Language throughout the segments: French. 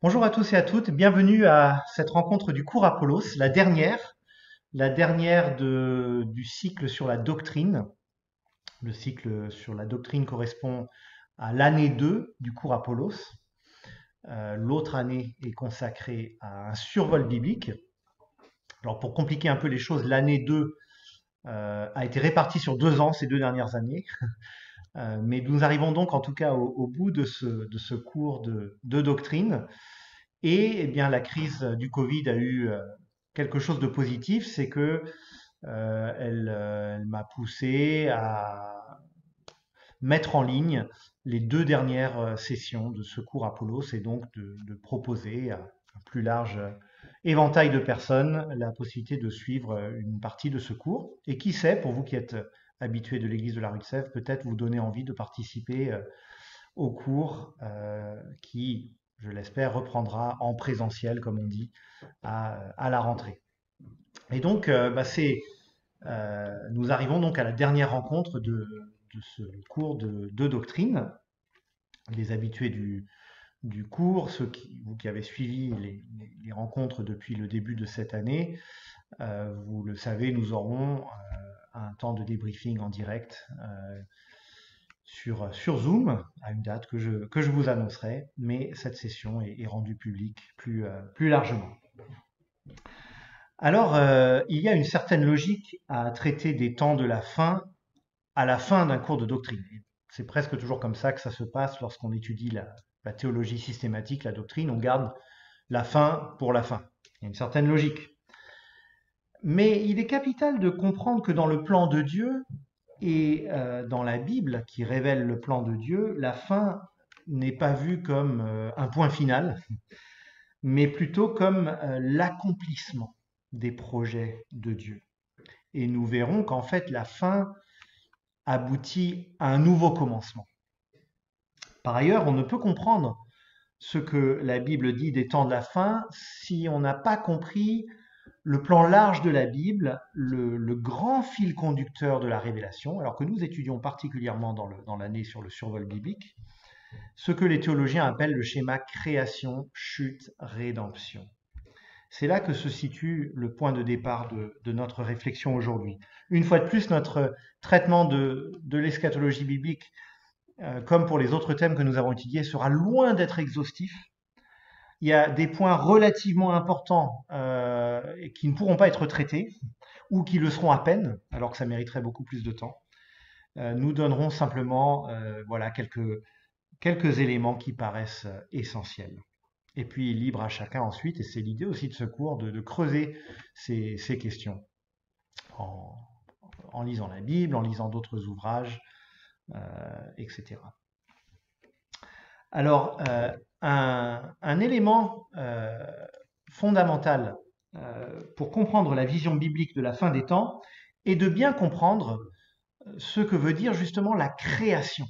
Bonjour à tous et à toutes, bienvenue à cette rencontre du cours Apollos, la dernière du cycle sur la doctrine. Le cycle sur la doctrine correspond à l'année 2 du cours Apollos. L'autre année est consacrée à un survol biblique. Alors pour compliquer un peu les choses, l'année 2 a été répartie sur 2 ans, ces 2 dernières années. Mais nous arrivons donc en tout cas au bout de ce cours de doctrine. Et eh bien, la crise du Covid a eu quelque chose de positif, c'est que elle m'a poussé à mettre en ligne les 2 dernières sessions de ce cours Apollos et donc de proposer à un plus large éventail de personnes la possibilité de suivre une partie de ce cours. Et qui sait, pour vous qui êtes habitués de l'église de la rue de Sèvres, peut-être vous donner envie de participer au cours qui, je l'espère, reprendra en présentiel, comme on dit, à la rentrée. Et donc, nous arrivons donc à la dernière rencontre de ce cours de doctrine. Les habitués du cours, vous qui avez suivi les rencontres depuis le début de cette année, vous le savez, nous aurons un temps de débriefing en direct sur Zoom, à une date que je vous annoncerai, mais cette session est rendue publique plus largement. Alors, il y a une certaine logique à traiter des temps de la fin à la fin d'un cours de doctrine. C'est presque toujours comme ça que ça se passe lorsqu'on étudie la théologie systématique, la doctrine, on garde la fin pour la fin. Il y a une certaine logique. Mais il est capital de comprendre que dans le plan de Dieu, et dans la Bible, qui révèle le plan de Dieu, la fin n'est pas vue comme un point final, mais plutôt comme l'accomplissement des projets de Dieu. Et nous verrons qu'en fait, la fin aboutit à un nouveau commencement. Par ailleurs, on ne peut comprendre ce que la Bible dit des temps de la fin si on n'a pas compris le plan large de la Bible, le grand fil conducteur de la révélation, alors que nous étudions particulièrement dans l'année sur le survol biblique, ce que les théologiens appellent le schéma création, chute, rédemption. C'est là que se situe le point de départ de notre réflexion aujourd'hui. Une fois de plus, notre traitement de l'eschatologie biblique, comme pour les autres thèmes que nous avons étudiés, sera loin d'être exhaustif. Il y a des points relativement importants qui ne pourront pas être traités ou qui le seront à peine, alors que ça mériterait beaucoup plus de temps. Nous donnerons simplement voilà, quelques éléments qui paraissent essentiels. Et puis libre à chacun ensuite, et c'est l'idée aussi de ce cours, de creuser ces questions en, en lisant la Bible, en lisant d'autres ouvrages, etc. Alors, un élément fondamental pour comprendre la vision biblique de la fin des temps est de bien comprendre ce que veut dire justement la création.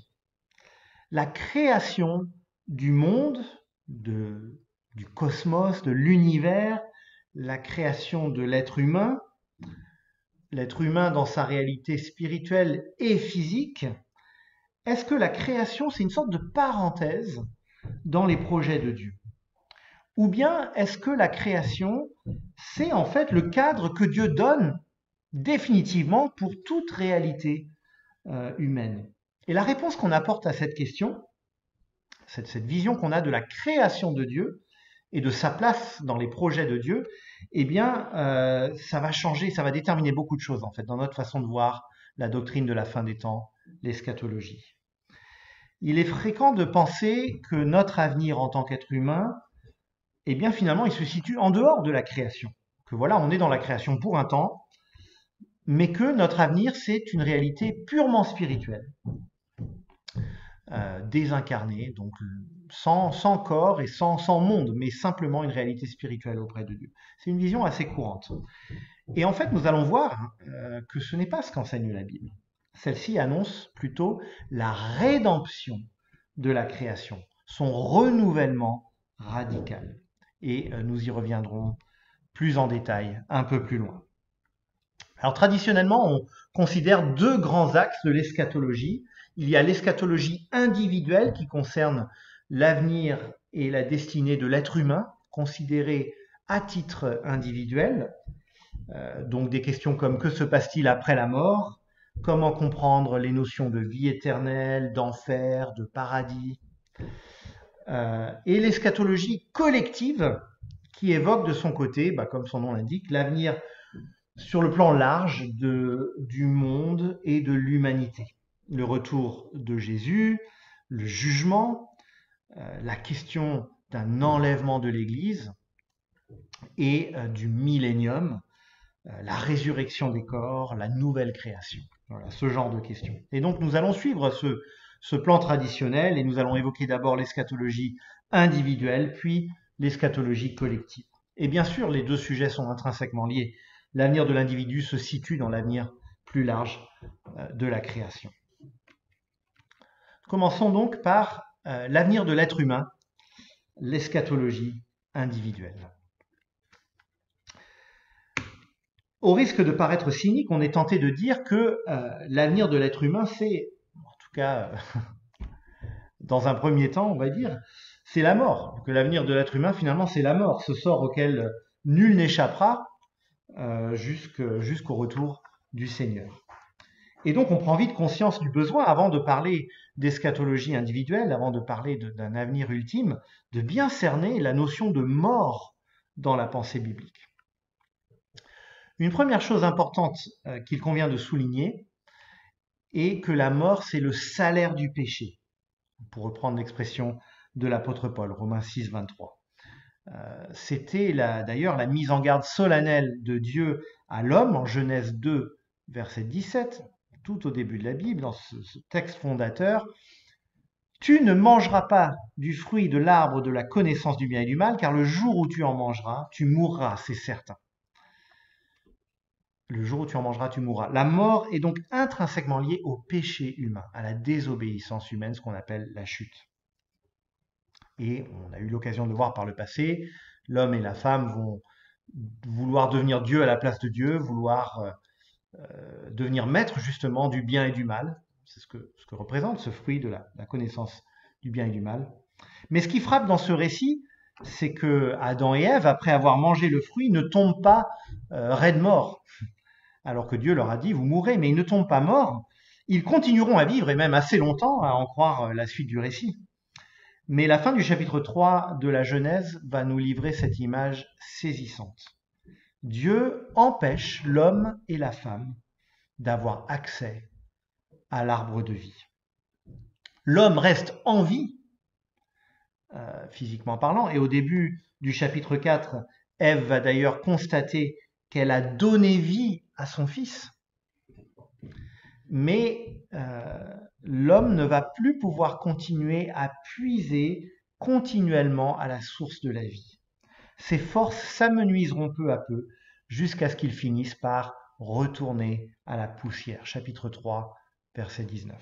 La création du monde, du cosmos, de l'univers, la création de l'être humain dans sa réalité spirituelle et physique. Est-ce que la création, c'est une sorte de parenthèse dans les projets de Dieu? Ou bien est-ce que la création, c'est en fait le cadre que Dieu donne définitivement pour toute réalité humaine? Et la réponse qu'on apporte à cette question, cette vision qu'on a de la création de Dieu et de sa place dans les projets de Dieu, eh bien, ça va changer, ça va déterminer beaucoup de choses en fait dans notre façon de voir la doctrine de la fin des temps, l'eschatologie. Il est fréquent de penser que notre avenir en tant qu'être humain, eh bien finalement, il se situe en dehors de la création. Que voilà, on est dans la création pour un temps, mais que notre avenir, c'est une réalité purement spirituelle, désincarnée, donc sans corps et sans monde, mais simplement une réalité spirituelle auprès de Dieu. C'est une vision assez courante. Et en fait, nous allons voir que ce n'est pas ce qu'enseigne la Bible. Celle-ci annonce plutôt la rédemption de la création, son renouvellement radical. Et nous y reviendrons plus en détail un peu plus loin. Alors traditionnellement, on considère 2 grands axes de l'eschatologie. Il y a l'eschatologie individuelle qui concerne l'avenir et la destinée de l'être humain, considéré à titre individuel. Donc des questions comme que se passe-t-il après la mort? Comment comprendre les notions de vie éternelle, d'enfer, de paradis? Et l'eschatologie collective qui évoque de son côté, comme son nom l'indique, l'avenir sur le plan large du monde et de l'humanité. Le retour de Jésus, le jugement, la question d'un enlèvement de l'Église et du millénium, la résurrection des corps, la nouvelle création. Voilà, ce genre de questions. Et donc nous allons suivre ce plan traditionnel et nous allons évoquer d'abord l'eschatologie individuelle, puis l'eschatologie collective. Et bien sûr, les deux sujets sont intrinsèquement liés. L'avenir de l'individu se situe dans l'avenir plus large de la création. Commençons donc par l'avenir de l'être humain, l'eschatologie individuelle. Au risque de paraître cynique, on est tenté de dire que l'avenir de l'être humain, c'est, en tout cas dans un premier temps, on va dire, c'est la mort. Que l'avenir de l'être humain, finalement, c'est la mort, ce sort auquel nul n'échappera jusqu'au retour du Seigneur. Et donc, on prend vite conscience du besoin, avant de parler d'eschatologie individuelle, avant de parler d'un avenir ultime, de bien cerner la notion de mort dans la pensée biblique. Une première chose importante qu'il convient de souligner est que la mort, c'est le salaire du péché, pour reprendre l'expression de l'apôtre Paul, Romains 6, 23. C'était d'ailleurs la mise en garde solennelle de Dieu à l'homme en Genèse 2, verset 17, tout au début de la Bible, dans ce texte fondateur. « Tu ne mangeras pas du fruit de l'arbre de la connaissance du bien et du mal, car le jour où tu en mangeras, tu mourras, c'est certain. » Le jour où tu en mangeras, tu mourras. La mort est donc intrinsèquement liée au péché humain, à la désobéissance humaine, ce qu'on appelle la chute. Et on a eu l'occasion de voir par le passé, l'homme et la femme vont vouloir devenir Dieu à la place de Dieu, vouloir devenir maître justement du bien et du mal. C'est ce que représente ce fruit de la connaissance du bien et du mal. Mais ce qui frappe dans ce récit, c'est que Adam et Ève, après avoir mangé le fruit, ne tombent pas raides morts. Alors que Dieu leur a dit, vous mourrez, mais ils ne tombent pas morts. Ils continueront à vivre, et même assez longtemps, à en croire la suite du récit. Mais la fin du chapitre 3 de la Genèse va nous livrer cette image saisissante. Dieu empêche l'homme et la femme d'avoir accès à l'arbre de vie. L'homme reste en vie, physiquement parlant, et au début du chapitre 4, Ève va d'ailleurs constater qu'elle a donné vie à son fils. Mais l'homme ne va plus pouvoir continuer à puiser continuellement à la source de la vie. Ses forces s'amenuiseront peu à peu jusqu'à ce qu'il finisse par retourner à la poussière. Chapitre 3, verset 19.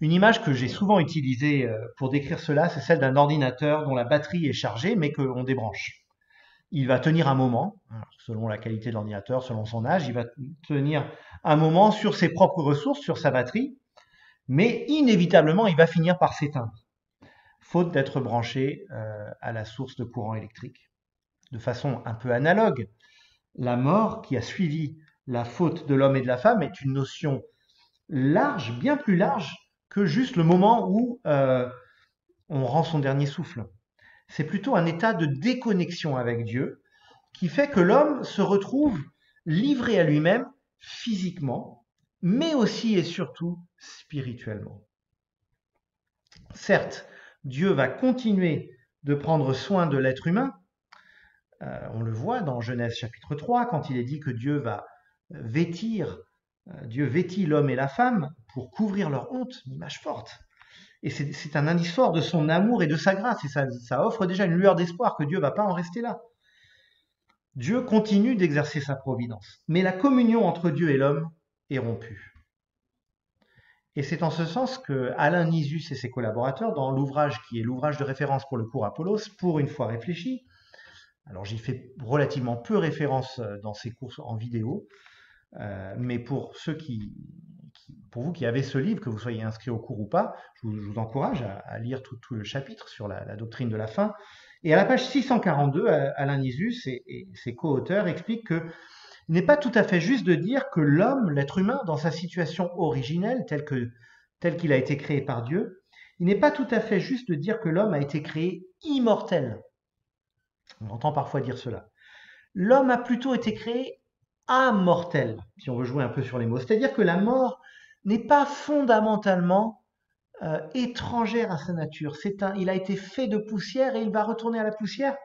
Une image que j'ai souvent utilisée pour décrire cela, c'est celle d'un ordinateur dont la batterie est chargée mais qu'on débranche. Il va tenir un moment, selon la qualité de l'ordinateur, selon son âge, il va tenir un moment sur ses propres ressources, sur sa batterie, mais inévitablement, il va finir par s'éteindre, faute d'être branché à la source de courant électrique. De façon un peu analogue, la mort qui a suivi la faute de l'homme et de la femme est une notion large, bien plus large que juste le moment où on rend son dernier souffle. C'est plutôt un état de déconnexion avec Dieu qui fait que l'homme se retrouve livré à lui-même physiquement, mais aussi et surtout spirituellement. Certes, Dieu va continuer de prendre soin de l'être humain. On le voit dans Genèse chapitre 3, quand il est dit que Dieu va Dieu vêtit l'homme et la femme pour couvrir leur honte, une image forte. Et c'est un indice fort de son amour et de sa grâce, et ça offre déjà une lueur d'espoir que Dieu ne va pas en rester là. Dieu continue d'exercer sa providence, mais la communion entre Dieu et l'homme est rompue. Et c'est en ce sens que Alain Nisus et ses collaborateurs, dans l'ouvrage qui est l'ouvrage de référence pour le cours Apollos, pour une fois réfléchi, alors j'y fais relativement peu référence dans ces cours en vidéo, mais pour ceux qui pour vous qui avez ce livre, que vous soyez inscrit au cours ou pas, je vous encourage à lire tout le chapitre sur la doctrine de la fin. Et à la page 642, Alain Nisus et ses co-auteurs expliquent que il n'est pas tout à fait juste de dire que l'homme, l'être humain, dans sa situation originelle, tel qu'il a été créé par Dieu, il n'est pas tout à fait juste de dire que l'homme a été créé immortel. On entend parfois dire cela. L'homme a plutôt été créé amortel, si on veut jouer un peu sur les mots. C'est-à-dire que la mort n'est pas fondamentalement étrangère à sa nature. Il a été fait de poussière et il va retourner à la poussière.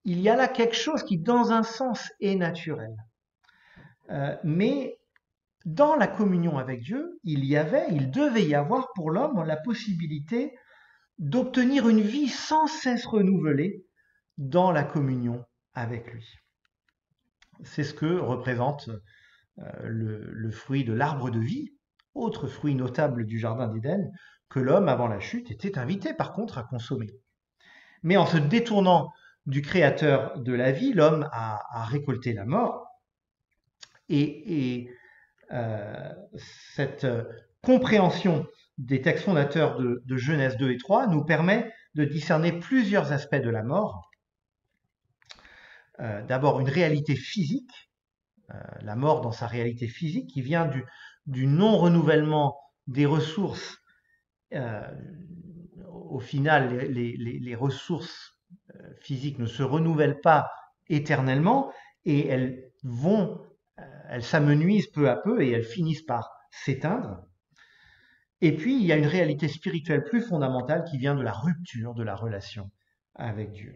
Il y a là quelque chose qui, dans un sens, est naturel. Mais dans la communion avec Dieu, il devait y avoir pour l'homme la possibilité d'obtenir une vie sans cesse renouvelée dans la communion avec lui. C'est ce que représente le fruit de l'arbre de vie, autre fruit notable du jardin d'Éden, que l'homme, avant la chute, était invité par contre à consommer. Mais en se détournant du créateur de la vie, l'homme a récolté la mort. Et cette compréhension des textes fondateurs de Genèse 2 et 3 nous permet de discerner plusieurs aspects de la mort. D'abord, une réalité physique, la mort dans sa réalité physique, qui vient du non-renouvellement des ressources. Au final, les ressources physiques ne se renouvellent pas éternellement et elles s'amenuisent peu à peu et elles finissent par s'éteindre. Et puis, il y a une réalité spirituelle plus fondamentale qui vient de la rupture de la relation avec Dieu.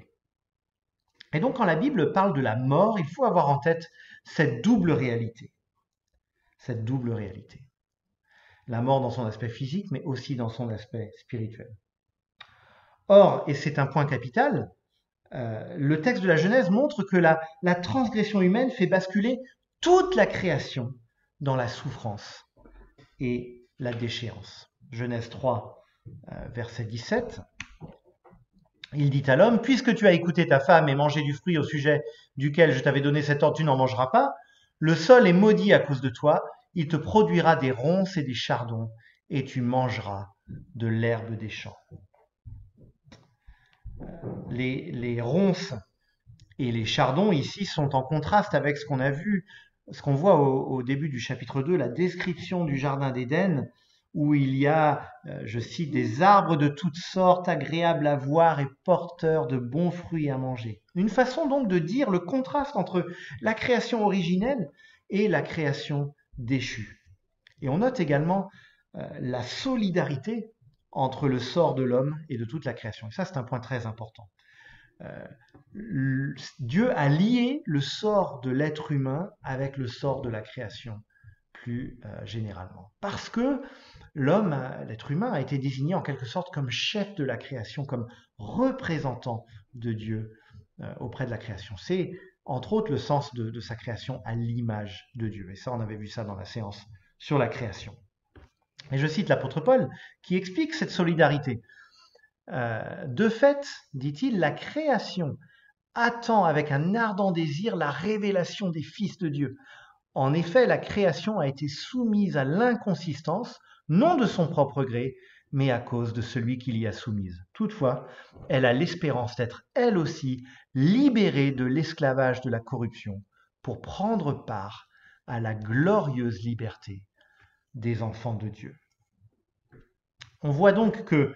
Et donc, quand la Bible parle de la mort, il faut avoir en tête cette double réalité. Cette double réalité. La mort dans son aspect physique, mais aussi dans son aspect spirituel. Or, et c'est un point capital, le texte de la Genèse montre que la transgression humaine fait basculer toute la création dans la souffrance et la déchéance. Genèse 3, verset 17. Il dit à l'homme, « Puisque tu as écouté ta femme et mangé du fruit au sujet duquel je t'avais donné cet ordre, tu n'en mangeras pas. Le sol est maudit à cause de toi, il te produira des ronces et des chardons, et tu mangeras de l'herbe des champs. » Les ronces et les chardons ici sont en contraste avec ce qu'on a vu, ce qu'on voit au début du chapitre 2, la description du jardin d'Éden, où il y a, je cite, des arbres de toutes sortes, agréables à voir et porteurs de bons fruits à manger. Une façon donc de dire le contraste entre la création originelle et la création déchue. Et on note également la solidarité entre le sort de l'homme et de toute la création. Et ça, c'est un point très important. Dieu a lié le sort de l'être humain avec le sort de la création plus généralement. Parce que l'être humain a été désigné en quelque sorte comme chef de la création, comme représentant de Dieu auprès de la création. C'est entre autres le sens de sa création à l'image de Dieu. Et ça, on avait vu ça dans la séance sur la création. Et je cite l'apôtre Paul qui explique cette solidarité. De fait, dit-il, la création attend avec un ardent désir la révélation des fils de Dieu. En effet, la création a été soumise à l'inconsistance, non de son propre gré, mais à cause de celui qui l'y a soumise. Toutefois, elle a l'espérance d'être, elle aussi, libérée de l'esclavage de la corruption pour prendre part à la glorieuse liberté des enfants de Dieu. On voit donc que,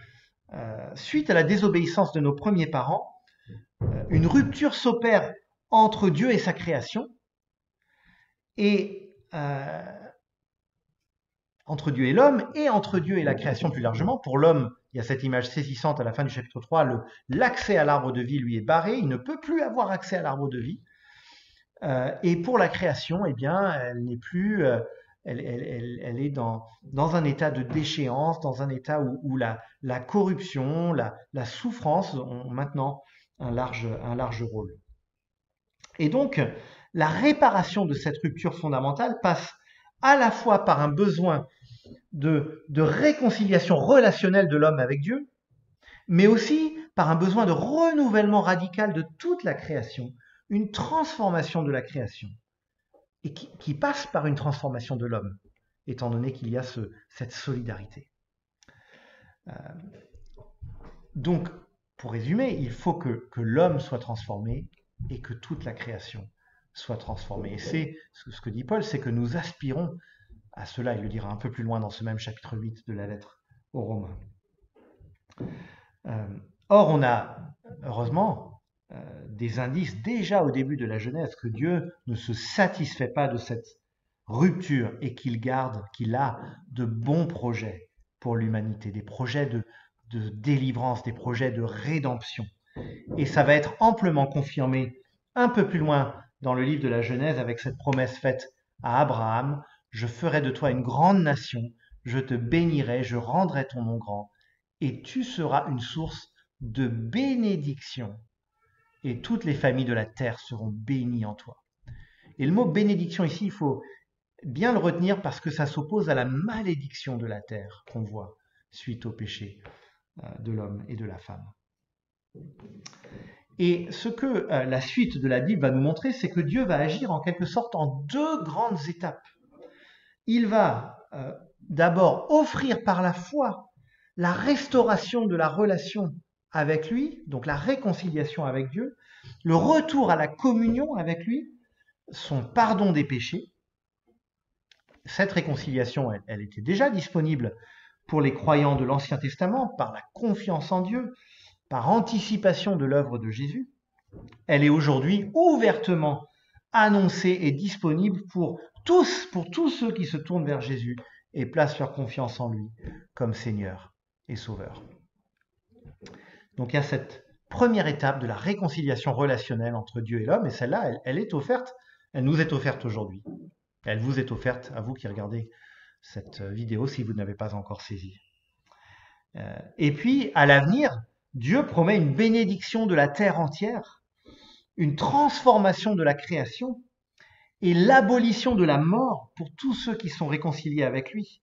suite à la désobéissance de nos premiers parents, une rupture s'opère entre Dieu et sa création, et entre Dieu et l'homme, et entre Dieu et la création plus largement. Pour l'homme, il y a cette image saisissante à la fin du chapitre 3, l'accès à l'arbre de vie lui est barré, il ne peut plus avoir accès à l'arbre de vie. Et pour la création, eh bien, elle n'est plus... Elle est dans un état de déchéance, dans un état où la corruption, la souffrance ont maintenant un large rôle. Et donc, la réparation de cette rupture fondamentale passe à la fois par un besoin de réconciliation relationnelle de l'homme avec Dieu, mais aussi par un besoin de renouvellement radical de toute la création, une transformation de la création et qui passe par une transformation de l'homme, étant donné qu'il y a cette solidarité. Donc, pour résumer, il faut que l'homme soit transformé et que toute la création soit transformée. Et c'est ce que dit Paul, c'est que nous aspirons à cela. Il le dira un peu plus loin dans ce même chapitre 8 de la lettre aux Romains. Or, on a, heureusement, des indices déjà au début de la Genèse que Dieu ne se satisfait pas de cette rupture et qu'il a de bons projets pour l'humanité, des projets de délivrance, des projets de rédemption. Et ça va être amplement confirmé un peu plus loin dans le livre de la Genèse avec cette promesse faite à Abraham: je ferai de toi une grande nation, je te bénirai, je rendrai ton nom grand, et tu seras une source de bénédiction, et toutes les familles de la terre seront bénies en toi. Et le mot bénédiction ici, il faut bien le retenir parce que ça s'oppose à la malédiction de la terre qu'on voit suite au péché de l'homme et de la femme. Et ce que la suite de la Bible va nous montrer, c'est que Dieu va agir en quelque sorte en deux grandes étapes. Il va d'abord offrir par la foi la restauration de la relation avec lui, donc la réconciliation avec Dieu, le retour à la communion avec lui, son pardon des péchés. Cette réconciliation, elle était déjà disponible pour les croyants de l'Ancien Testament par la confiance en Dieu, par anticipation de l'œuvre de Jésus. Elle est aujourd'hui ouvertement annoncée et disponible pour tous ceux qui se tournent vers Jésus et placent leur confiance en lui comme Seigneur et Sauveur. Donc il y a cette première étape de la réconciliation relationnelle entre Dieu et l'homme, et celle-là, elle est offerte, elle nous est offerte aujourd'hui. Elle vous est offerte, à vous qui regardez cette vidéo, si vous ne l'avez pas encore saisie. Et puis, à l'avenir, Dieu promet une bénédiction de la terre entière, une transformation de la création et l'abolition de la mort pour tous ceux qui sont réconciliés avec lui.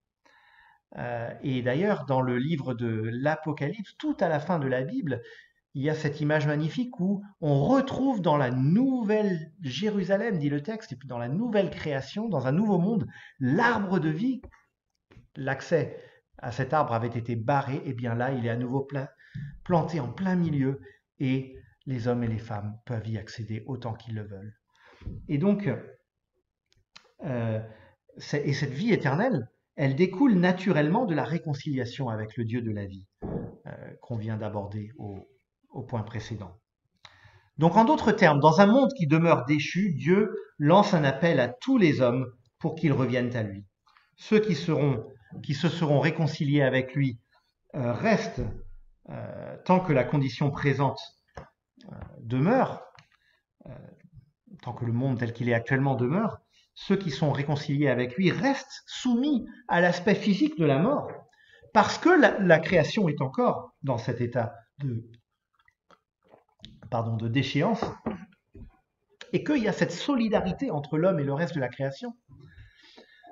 Et d'ailleurs, dans le livre de l'Apocalypse, tout à la fin de la Bible, il y a cette image magnifique où on retrouve dans la nouvelle Jérusalem, dit le texte, et puis dans la nouvelle création, dans un nouveau monde, l'arbre de vie. L'accès à cet arbre avait été barré, et bien là, il est à nouveau planté en plein milieu, et les hommes et les femmes peuvent y accéder autant qu'ils le veulent. Et donc, cette vie éternelle, elle découle naturellement de la réconciliation avec le Dieu de la vie qu'on vient d'aborder au point précédent. Donc en d'autres termes, dans un monde qui demeure déchu, Dieu lance un appel à tous les hommes pour qu'ils reviennent à lui. Ceux qui se seront réconciliés avec lui restent tant que la condition présente demeure, tant que le monde tel qu'il est actuellement demeure. Ceux qui sont réconciliés avec lui restent soumis à l'aspect physique de la mort, parce que la création est encore dans cet état de déchéance, et qu'il y a cette solidarité entre l'homme et le reste de la création.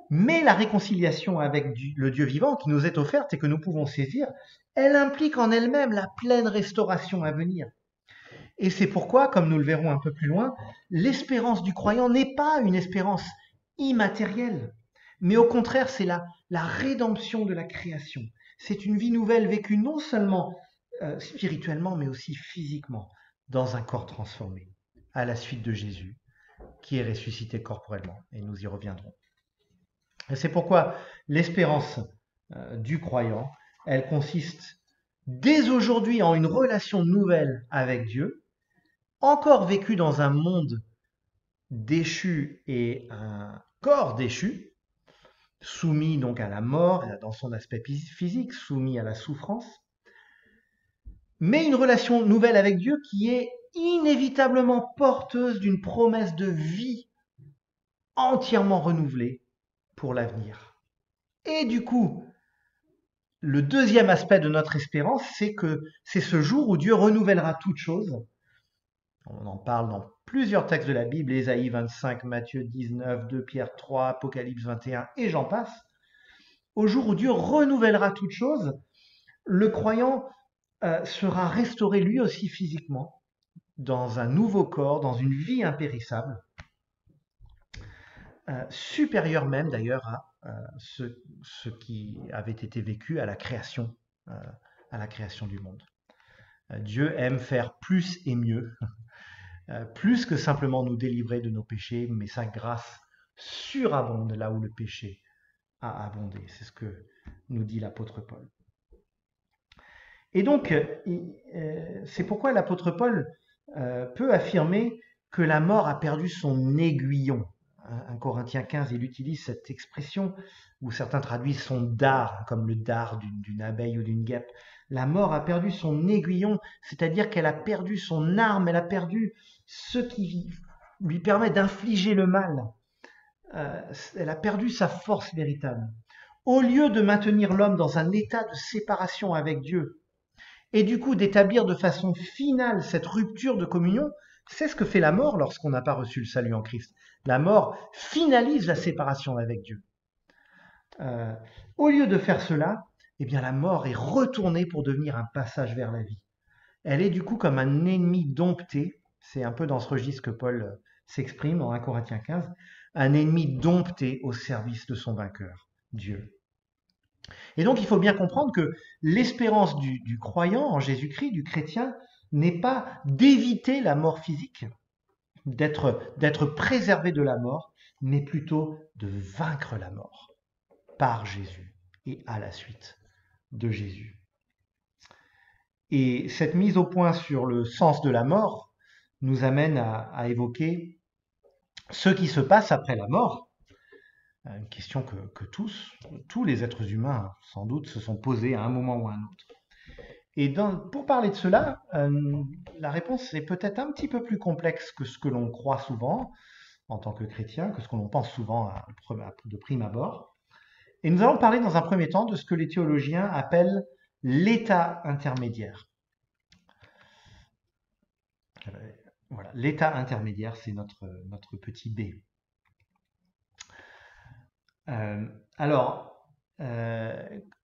Mais la réconciliation avec le Dieu vivant qui nous est offerte et que nous pouvons saisir, elle implique en elle-même la pleine restauration à venir. Et c'est pourquoi, comme nous le verrons un peu plus loin, l'espérance du croyant n'est pas une espérance immatérielle, mais au contraire, c'est la rédemption de la création. C'est une vie nouvelle vécue non seulement spirituellement, mais aussi physiquement, dans un corps transformé, à la suite de Jésus, qui est ressuscité corporellement, et nous y reviendrons. Et c'est pourquoi l'espérance du croyant, elle consiste dès aujourd'hui en une relation nouvelle avec Dieu, encore vécue dans un monde déchu et un corps déchu, soumis donc à la mort dans son aspect physique, soumis à la souffrance, mais une relation nouvelle avec Dieu qui est inévitablement porteuse d'une promesse de vie entièrement renouvelée pour l'avenir. Et du coup, le deuxième aspect de notre espérance, c'est que c'est ce jour où Dieu renouvellera toutes choses. On en parle dans plusieurs textes de la Bible, Ésaïe 25, Matthieu 19, 2 Pierre 3, Apocalypse 21, et j'en passe. Au jour où Dieu renouvellera toutes choses, le croyant sera restauré lui aussi physiquement, dans un nouveau corps, dans une vie impérissable. supérieur même d'ailleurs ce qui avait été vécu euh, à la création du monde. Dieu aime faire plus et mieux, plus que simplement nous délivrer de nos péchés, mais sa grâce surabonde là où le péché a abondé. C'est ce que nous dit l'apôtre Paul. Et donc, c'est pourquoi l'apôtre Paul peut affirmer que la mort a perdu son aiguillon. 1 Corinthiens 15, il utilise cette expression où certains traduisent son dard, comme le dard d'une abeille ou d'une guêpe. La mort a perdu son aiguillon, c'est-à-dire qu'elle a perdu son arme, elle a perdu ce qui lui permet d'infliger le mal. Elle a perdu sa force véritable. Au lieu de maintenir l'homme dans un état de séparation avec Dieu, et du coup d'établir de façon finale cette rupture de communion, c'est ce que fait la mort lorsqu'on n'a pas reçu le salut en Christ. La mort finalise la séparation avec Dieu. Au lieu de faire cela, eh bien la mort est retournée pour devenir un passage vers la vie. Elle est du coup comme un ennemi dompté, c'est un peu dans ce registre que Paul s'exprime en 1 Corinthiens 15, un ennemi dompté au service de son vainqueur, Dieu. Et donc il faut bien comprendre que l'espérance du croyant en Jésus-Christ, du chrétien, n'est pas d'éviter la mort physique, d'être préservé de la mort, mais plutôt de vaincre la mort par Jésus et à la suite de Jésus. Et cette mise au point sur le sens de la mort nous amène à évoquer ce qui se passe après la mort, une question que tous les êtres humains, sans doute, se sont posés à un moment ou à un autre. Et pour parler de cela, la réponse est peut-être un petit peu plus complexe que ce que l'on croit souvent en tant que chrétien, que ce que l'on pense souvent de prime abord. Et nous allons parler dans un premier temps de ce que les théologiens appellent l'état intermédiaire. Voilà, l'état intermédiaire, c'est notre petit B. En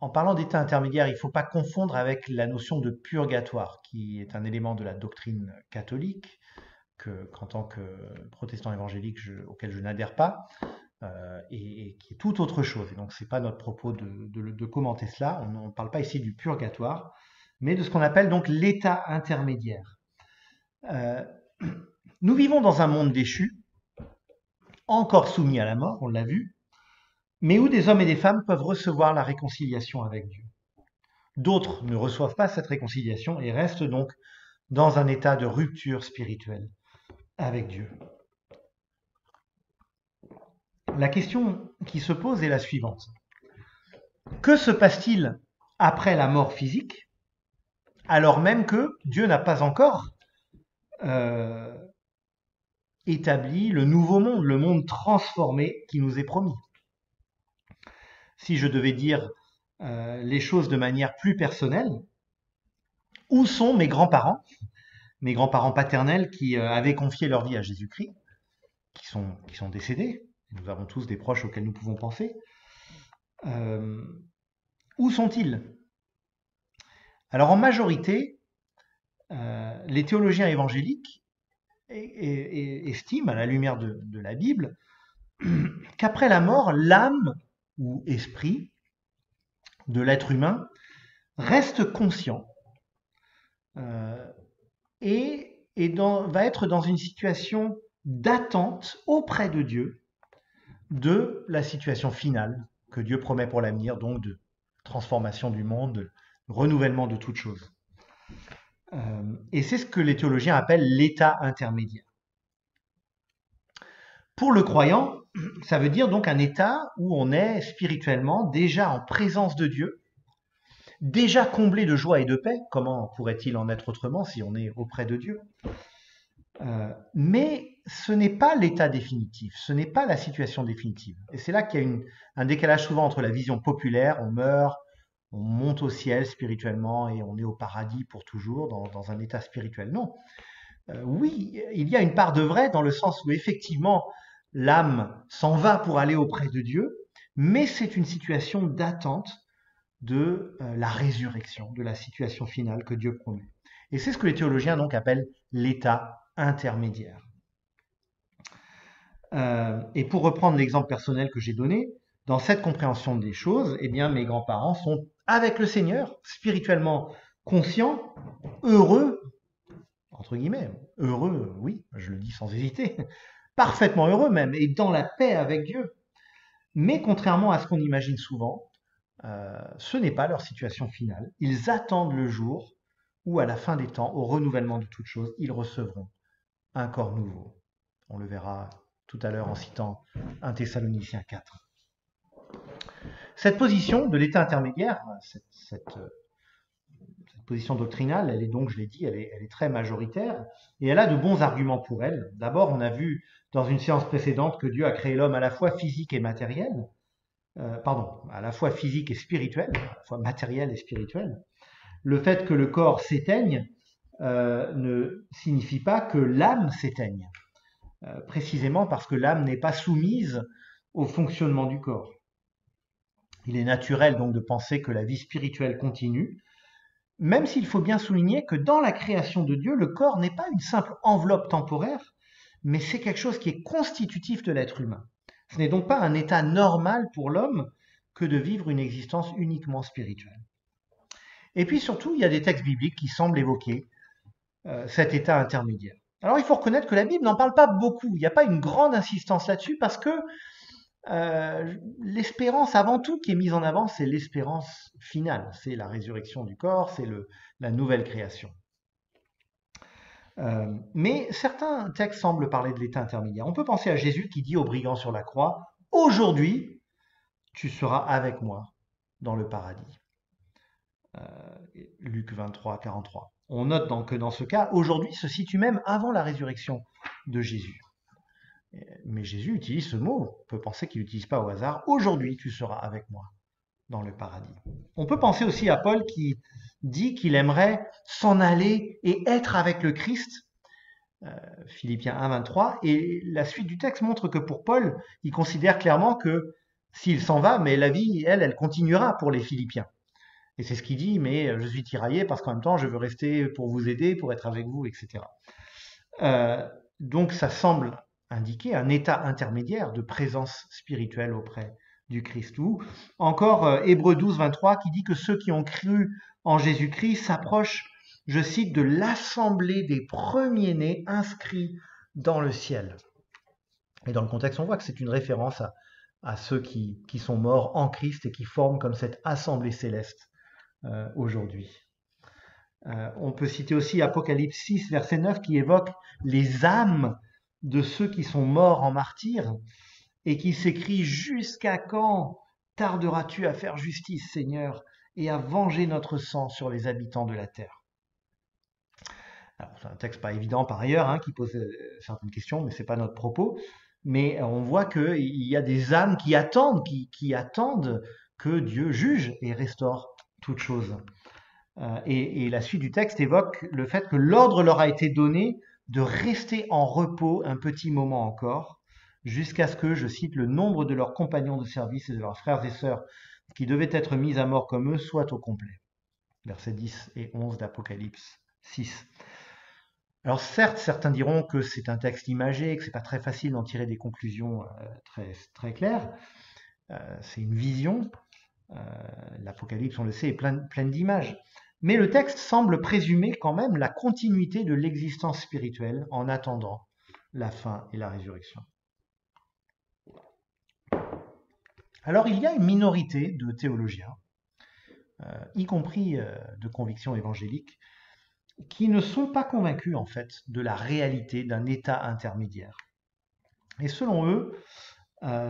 parlant d'état intermédiaire, il ne faut pas confondre avec la notion de purgatoire, qui est un élément de la doctrine catholique, qu'en tant que protestant évangélique, auquel je n'adhère pas, et qui est tout autre chose. Et donc, ce n'est pas notre propos de commenter cela. On ne parle pas ici du purgatoire, mais de ce qu'on appelle donc l'état intermédiaire. Nous vivons dans un monde déchu, encore soumis à la mort, on l'a vu, mais où des hommes et des femmes peuvent recevoir la réconciliation avec Dieu. D'autres ne reçoivent pas cette réconciliation et restent donc dans un état de rupture spirituelle avec Dieu. La question qui se pose est la suivante. Que se passe-t-il après la mort physique, alors même que Dieu n'a pas encore établi le nouveau monde, le monde transformé qui nous est promis? Si je devais dire les choses de manière plus personnelle, où sont mes grands-parents paternels qui avaient confié leur vie à Jésus-Christ, qui sont décédés? Nous avons tous des proches auxquels nous pouvons penser. Où sont-ils? Alors en majorité, les théologiens évangéliques estiment, à la lumière de la Bible, qu'après la mort, l'âme ou esprit de l'être humain reste conscient et va être dans une situation d'attente auprès de Dieu de la situation finale que Dieu promet pour l'avenir, donc de transformation du monde, de renouvellement de toutes choses. Et c'est ce que les théologiens appellent l'état intermédiaire. Pour le croyant, ça veut dire donc un état où on est spirituellement déjà en présence de Dieu, déjà comblé de joie et de paix. Comment pourrait-il en être autrement si on est auprès de Dieu? Mais ce n'est pas l'état définitif, ce n'est pas la situation définitive. Et c'est là qu'il y a un décalage souvent entre la vision populaire, on meurt, on monte au ciel spirituellement et on est au paradis pour toujours dans un état spirituel. Non. Oui, il y a une part de vrai dans le sens où effectivement l'âme s'en va pour aller auprès de Dieu, mais c'est une situation d'attente de la résurrection, de la situation finale que Dieu promet. Et c'est ce que les théologiens donc appellent l'état intermédiaire. Et pour reprendre l'exemple personnel que j'ai donné, dans cette compréhension des choses, eh bien, mes grands-parents sont avec le Seigneur, spirituellement conscients, heureux, entre guillemets, heureux, oui, je le dis sans hésiter, parfaitement heureux même, et dans la paix avec Dieu. Mais contrairement à ce qu'on imagine souvent, ce n'est pas leur situation finale. Ils attendent le jour où, à la fin des temps, au renouvellement de toutes choses, ils recevront un corps nouveau. On le verra tout à l'heure en citant 1 Thessaloniciens 4. Cette position de l'état intermédiaire, cette position doctrinale, elle est donc, je l'ai dit, elle est très majoritaire et elle a de bons arguments pour elle. D'abord, on a vu dans une séance précédente que Dieu a créé l'homme à la fois physique et matériel, à la fois physique et spirituel, à la fois matériel et spirituel. Le fait que le corps s'éteigne ne signifie pas que l'âme s'éteigne, précisément parce que l'âme n'est pas soumise au fonctionnement du corps. Il est naturel donc de penser que la vie spirituelle continue, même s'il faut bien souligner que dans la création de Dieu, le corps n'est pas une simple enveloppe temporaire, mais c'est quelque chose qui est constitutif de l'être humain. Ce n'est donc pas un état normal pour l'homme que de vivre une existence uniquement spirituelle. Et puis surtout, il y a des textes bibliques qui semblent évoquer cet état intermédiaire. Alors il faut reconnaître que la Bible n'en parle pas beaucoup, il n'y a pas une grande insistance là-dessus parce que l'espérance avant tout qui est mise en avant, c'est l'espérance finale, c'est la résurrection du corps, c'est la nouvelle création. Mais certains textes semblent parler de l'état intermédiaire. On peut penser à Jésus qui dit au brigand sur la croix, « Aujourd'hui, tu seras avec moi dans le paradis. » Luc 23, 43. On note donc que dans ce cas, aujourd'hui se situe même avant la résurrection de Jésus. Mais Jésus utilise ce mot, on peut penser qu'il n'utilise pas au hasard, « Aujourd'hui, tu seras avec moi dans le paradis. » On peut penser aussi à Paul qui dit qu'il aimerait s'en aller et être avec le Christ, Philippiens 1, 23, et la suite du texte montre que pour Paul, il considère clairement que s'il s'en va, mais la vie, elle continuera pour les Philippiens. Et c'est ce qu'il dit, mais je suis tiraillé parce qu'en même temps, je veux rester pour vous aider, pour être avec vous, etc. Donc ça semble indiquer un état intermédiaire de présence spirituelle auprès du Christ. Ou encore Hébreux 12, 23 qui dit que ceux qui ont cru en Jésus-Christ s'approchent, je cite, de l'assemblée des premiers-nés inscrits dans le ciel. Et dans le contexte, on voit que c'est une référence à ceux qui sont morts en Christ et qui forment comme cette assemblée céleste aujourd'hui. On peut citer aussi Apocalypse 6, verset 9, qui évoque les âmes de ceux qui sont morts en martyrs et qui s'écrit « Jusqu'à quand tarderas-tu à faire justice, Seigneur, et à venger notre sang sur les habitants de la terre ?» Alors, c'est un texte pas évident par ailleurs, qui pose certaines questions, mais c'est pas notre propos. Mais on voit qu'il y a des âmes qui attendent, qui attendent que Dieu juge et restaure toute chose. Et la suite du texte évoque le fait que l'ordre leur a été donné de rester en repos un petit moment encore, jusqu'à ce que, je cite, le nombre de leurs compagnons de service et de leurs frères et sœurs qui devaient être mis à mort comme eux soit au complet. Versets 10 et 11 d'Apocalypse 6. Alors certes, certains diront que c'est un texte imagé, que c'est pas très facile d'en tirer des conclusions très, très claires. C'est une vision. L'Apocalypse, on le sait, est pleine d'images. Mais le texte semble présumer quand même la continuité de l'existence spirituelle en attendant la fin et la résurrection. Alors il y a une minorité de théologiens, y compris de conviction évangélique, qui ne sont pas convaincus en fait de la réalité d'un état intermédiaire. Et selon eux,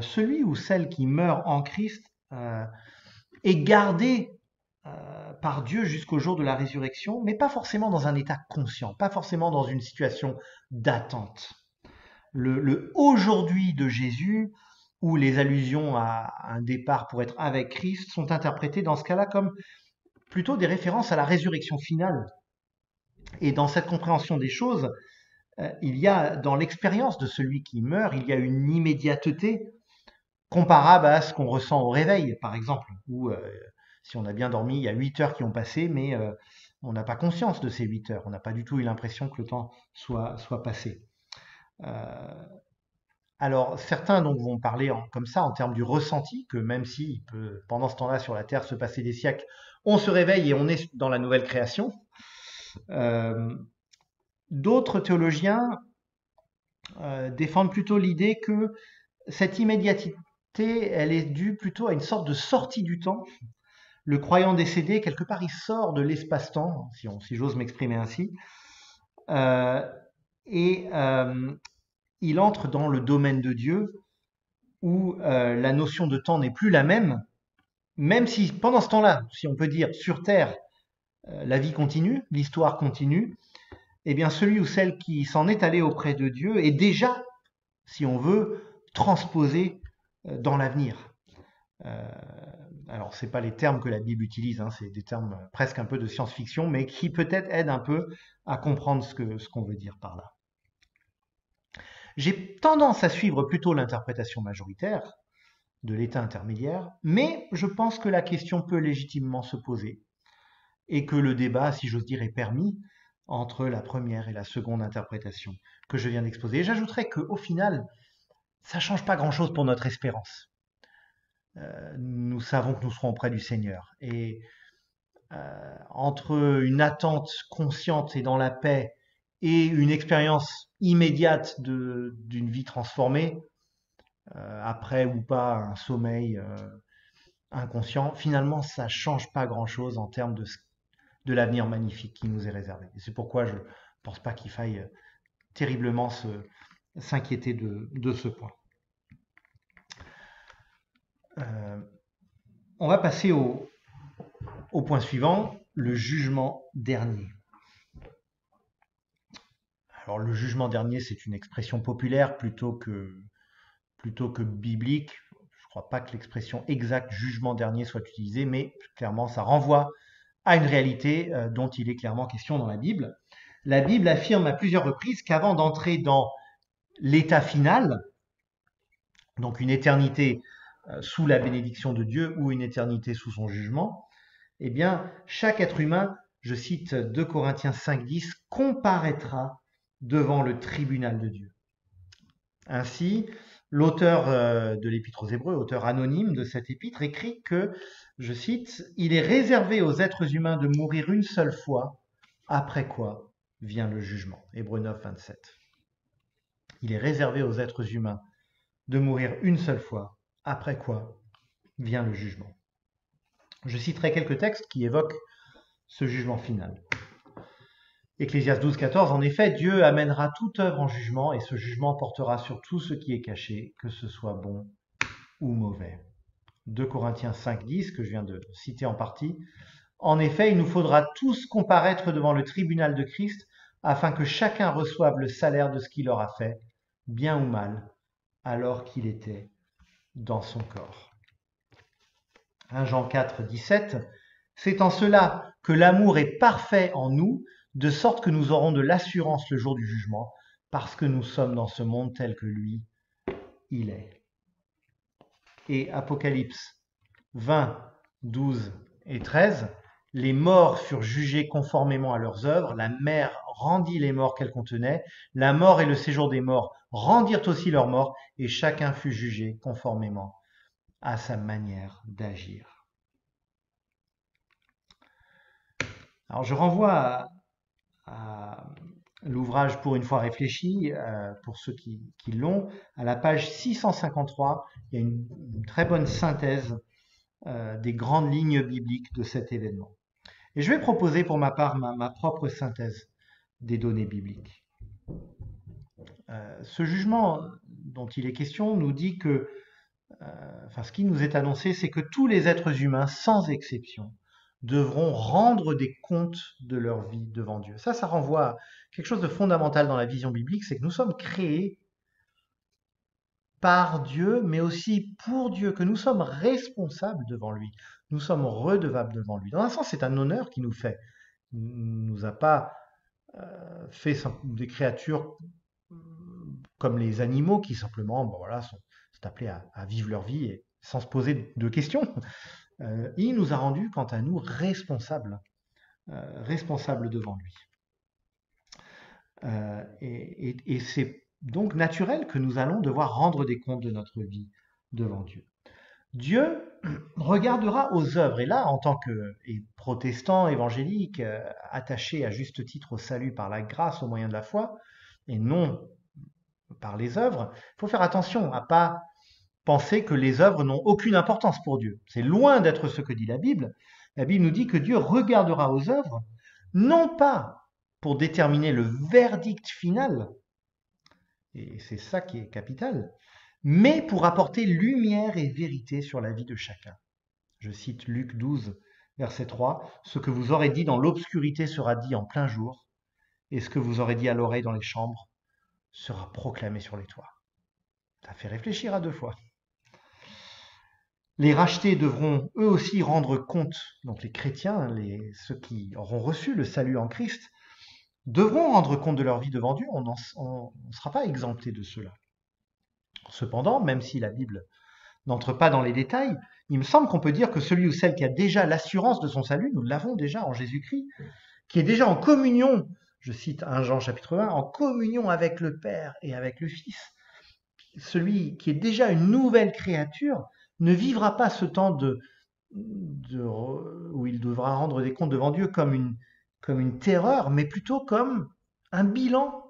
celui ou celle qui meurt en Christ est gardé par Dieu jusqu'au jour de la résurrection, mais pas forcément dans un état conscient, pas forcément dans une situation d'attente. Le aujourd'hui de Jésus, où les allusions à un départ pour être avec Christ sont interprétées dans ce cas-là comme plutôt des références à la résurrection finale. Et dans cette compréhension des choses, il y a dans l'expérience de celui qui meurt, il y a une immédiateté comparable à ce qu'on ressent au réveil, par exemple, où si on a bien dormi, il y a 8 heures qui ont passé, mais on n'a pas conscience de ces 8 heures. On n'a pas du tout eu l'impression que le temps soit passé. Alors, certains donc vont parler comme ça en termes du ressenti, que même si il peut, pendant ce temps-là sur la Terre se passer des siècles, on se réveille et on est dans la nouvelle création. Euh, D'autres théologiens défendent plutôt l'idée que cette immédiatité, elle est due plutôt à une sorte de sortie du temps. Le croyant décédé, quelque part, il sort de l'espace-temps, si j'ose m'exprimer ainsi, euh, et il entre dans le domaine de Dieu, où la notion de temps n'est plus la même si pendant ce temps-là, si on peut dire, sur Terre, la vie continue, l'histoire continue, eh bien celui ou celle qui s'en est allé auprès de Dieu est déjà, si on veut, transposé dans l'avenir. Euh, alors, ce n'est pas les termes que la Bible utilise, hein, c'est des termes presque un peu de science-fiction, mais qui peut-être aident un peu à comprendre ce qu'on veut dire par là. J'ai tendance à suivre plutôt l'interprétation majoritaire de l'état intermédiaire, mais je pense que la question peut légitimement se poser et que le débat, si j'ose dire, est permis entre la première et la seconde interprétation que je viens d'exposer. Et j'ajouterais qu'au final, ça ne change pas grand-chose pour notre espérance. Nous savons que nous serons auprès du Seigneur. Et entre une attente consciente et dans la paix et une expérience immédiate d'une vie transformée, après ou pas un sommeil inconscient, finalement, ça ne change pas grand-chose en termes de l'avenir magnifique qui nous est réservé. Et c'est pourquoi je ne pense pas qu'il faille terriblement s'inquiéter de ce point. On va passer au point suivant, le jugement dernier. Alors le jugement dernier, c'est une expression populaire plutôt que biblique. Je ne crois pas que l'expression exacte jugement dernier soit utilisée, mais clairement ça renvoie à une réalité dont il est clairement question dans la Bible. La Bible affirme à plusieurs reprises qu'avant d'entrer dans l'état final, donc une éternité sous la bénédiction de Dieu ou une éternité sous son jugement, eh bien, chaque être humain, je cite 2 Corinthiens 5,10, comparaîtra devant le tribunal de Dieu. Ainsi, l'auteur de l'Épître aux Hébreux, auteur anonyme de cette épître, écrit que, je cite, « Il est réservé aux êtres humains de mourir une seule fois, après quoi vient le jugement. » Hébreux 9, 27. Il est réservé aux êtres humains de mourir une seule fois, après quoi vient le jugement. Je citerai quelques textes qui évoquent ce jugement final. Ecclésiaste 12, 14, en effet, Dieu amènera toute œuvre en jugement et ce jugement portera sur tout ce qui est caché, que ce soit bon ou mauvais. 2 Corinthiens 5, 10, que je viens de citer en partie. En effet, il nous faudra tous comparaître devant le tribunal de Christ afin que chacun reçoive le salaire de ce qu'il aura fait, bien ou mal, alors qu'il était dans son corps. 1 Jean 4, 17, c'est en cela que l'amour est parfait en nous, de sorte que nous aurons de l'assurance le jour du jugement, parce que nous sommes dans ce monde tel que lui, il est. Et Apocalypse 20, 12 et 13, les morts furent jugés conformément à leurs œuvres, la mer rendit les morts qu'elle contenait, la mort et le séjour des morts rendirent aussi leurs morts, et chacun fut jugé conformément à sa manière d'agir. Alors je renvoie à l'ouvrage Pour une fois réfléchi, pour ceux qui l'ont, à la page 653, il y a une très bonne synthèse des grandes lignes bibliques de cet événement. Et je vais proposer pour ma part ma propre synthèse des données bibliques. Ce jugement dont il est question nous dit que, ce qui nous est annoncé, c'est que tous les êtres humains, sans exception, devront rendre des comptes de leur vie devant Dieu. Ça renvoie à quelque chose de fondamental dans la vision biblique, c'est que nous sommes créés par Dieu, mais aussi pour Dieu, que nous sommes responsables devant lui, nous sommes redevables devant lui. Dans un sens, c'est un honneur qu'il nous fait. Il ne nous a pas fait des créatures comme les animaux qui simplement sont appelés à vivre leur vie et sans se poser de questions. Il nous a rendus, quant à nous, responsables devant lui. Et c'est donc naturel que nous allons devoir rendre des comptes de notre vie devant Dieu. Dieu regardera aux œuvres, et là, en tant que protestant, évangélique, attaché à juste titre au salut par la grâce au moyen de la foi, et non par les œuvres, il faut faire attention à pas penser que les œuvres n'ont aucune importance pour Dieu. C'est loin d'être ce que dit la Bible. La Bible nous dit que Dieu regardera aux œuvres, non pas pour déterminer le verdict final, et c'est ça qui est capital, mais pour apporter lumière et vérité sur la vie de chacun. Je cite Luc 12, verset 3, « Ce que vous aurez dit dans l'obscurité sera dit en plein jour, et ce que vous aurez dit à l'oreille dans les chambres sera proclamé sur les toits. » Ça fait réfléchir à deux fois. Les rachetés devront eux aussi rendre compte, donc les chrétiens, ceux qui auront reçu le salut en Christ, devront rendre compte de leur vie devant Dieu, on ne sera pas exempté de cela. Cependant, même si la Bible n'entre pas dans les détails, il me semble qu'on peut dire que celui ou celle qui a déjà l'assurance de son salut, nous l'avons déjà en Jésus-Christ, qui est déjà en communion, je cite 1 Jean chapitre 20, en communion avec le Père et avec le Fils, celui qui est déjà une nouvelle créature, ne vivra pas ce temps où il devra rendre des comptes devant Dieu comme une terreur, mais plutôt comme un bilan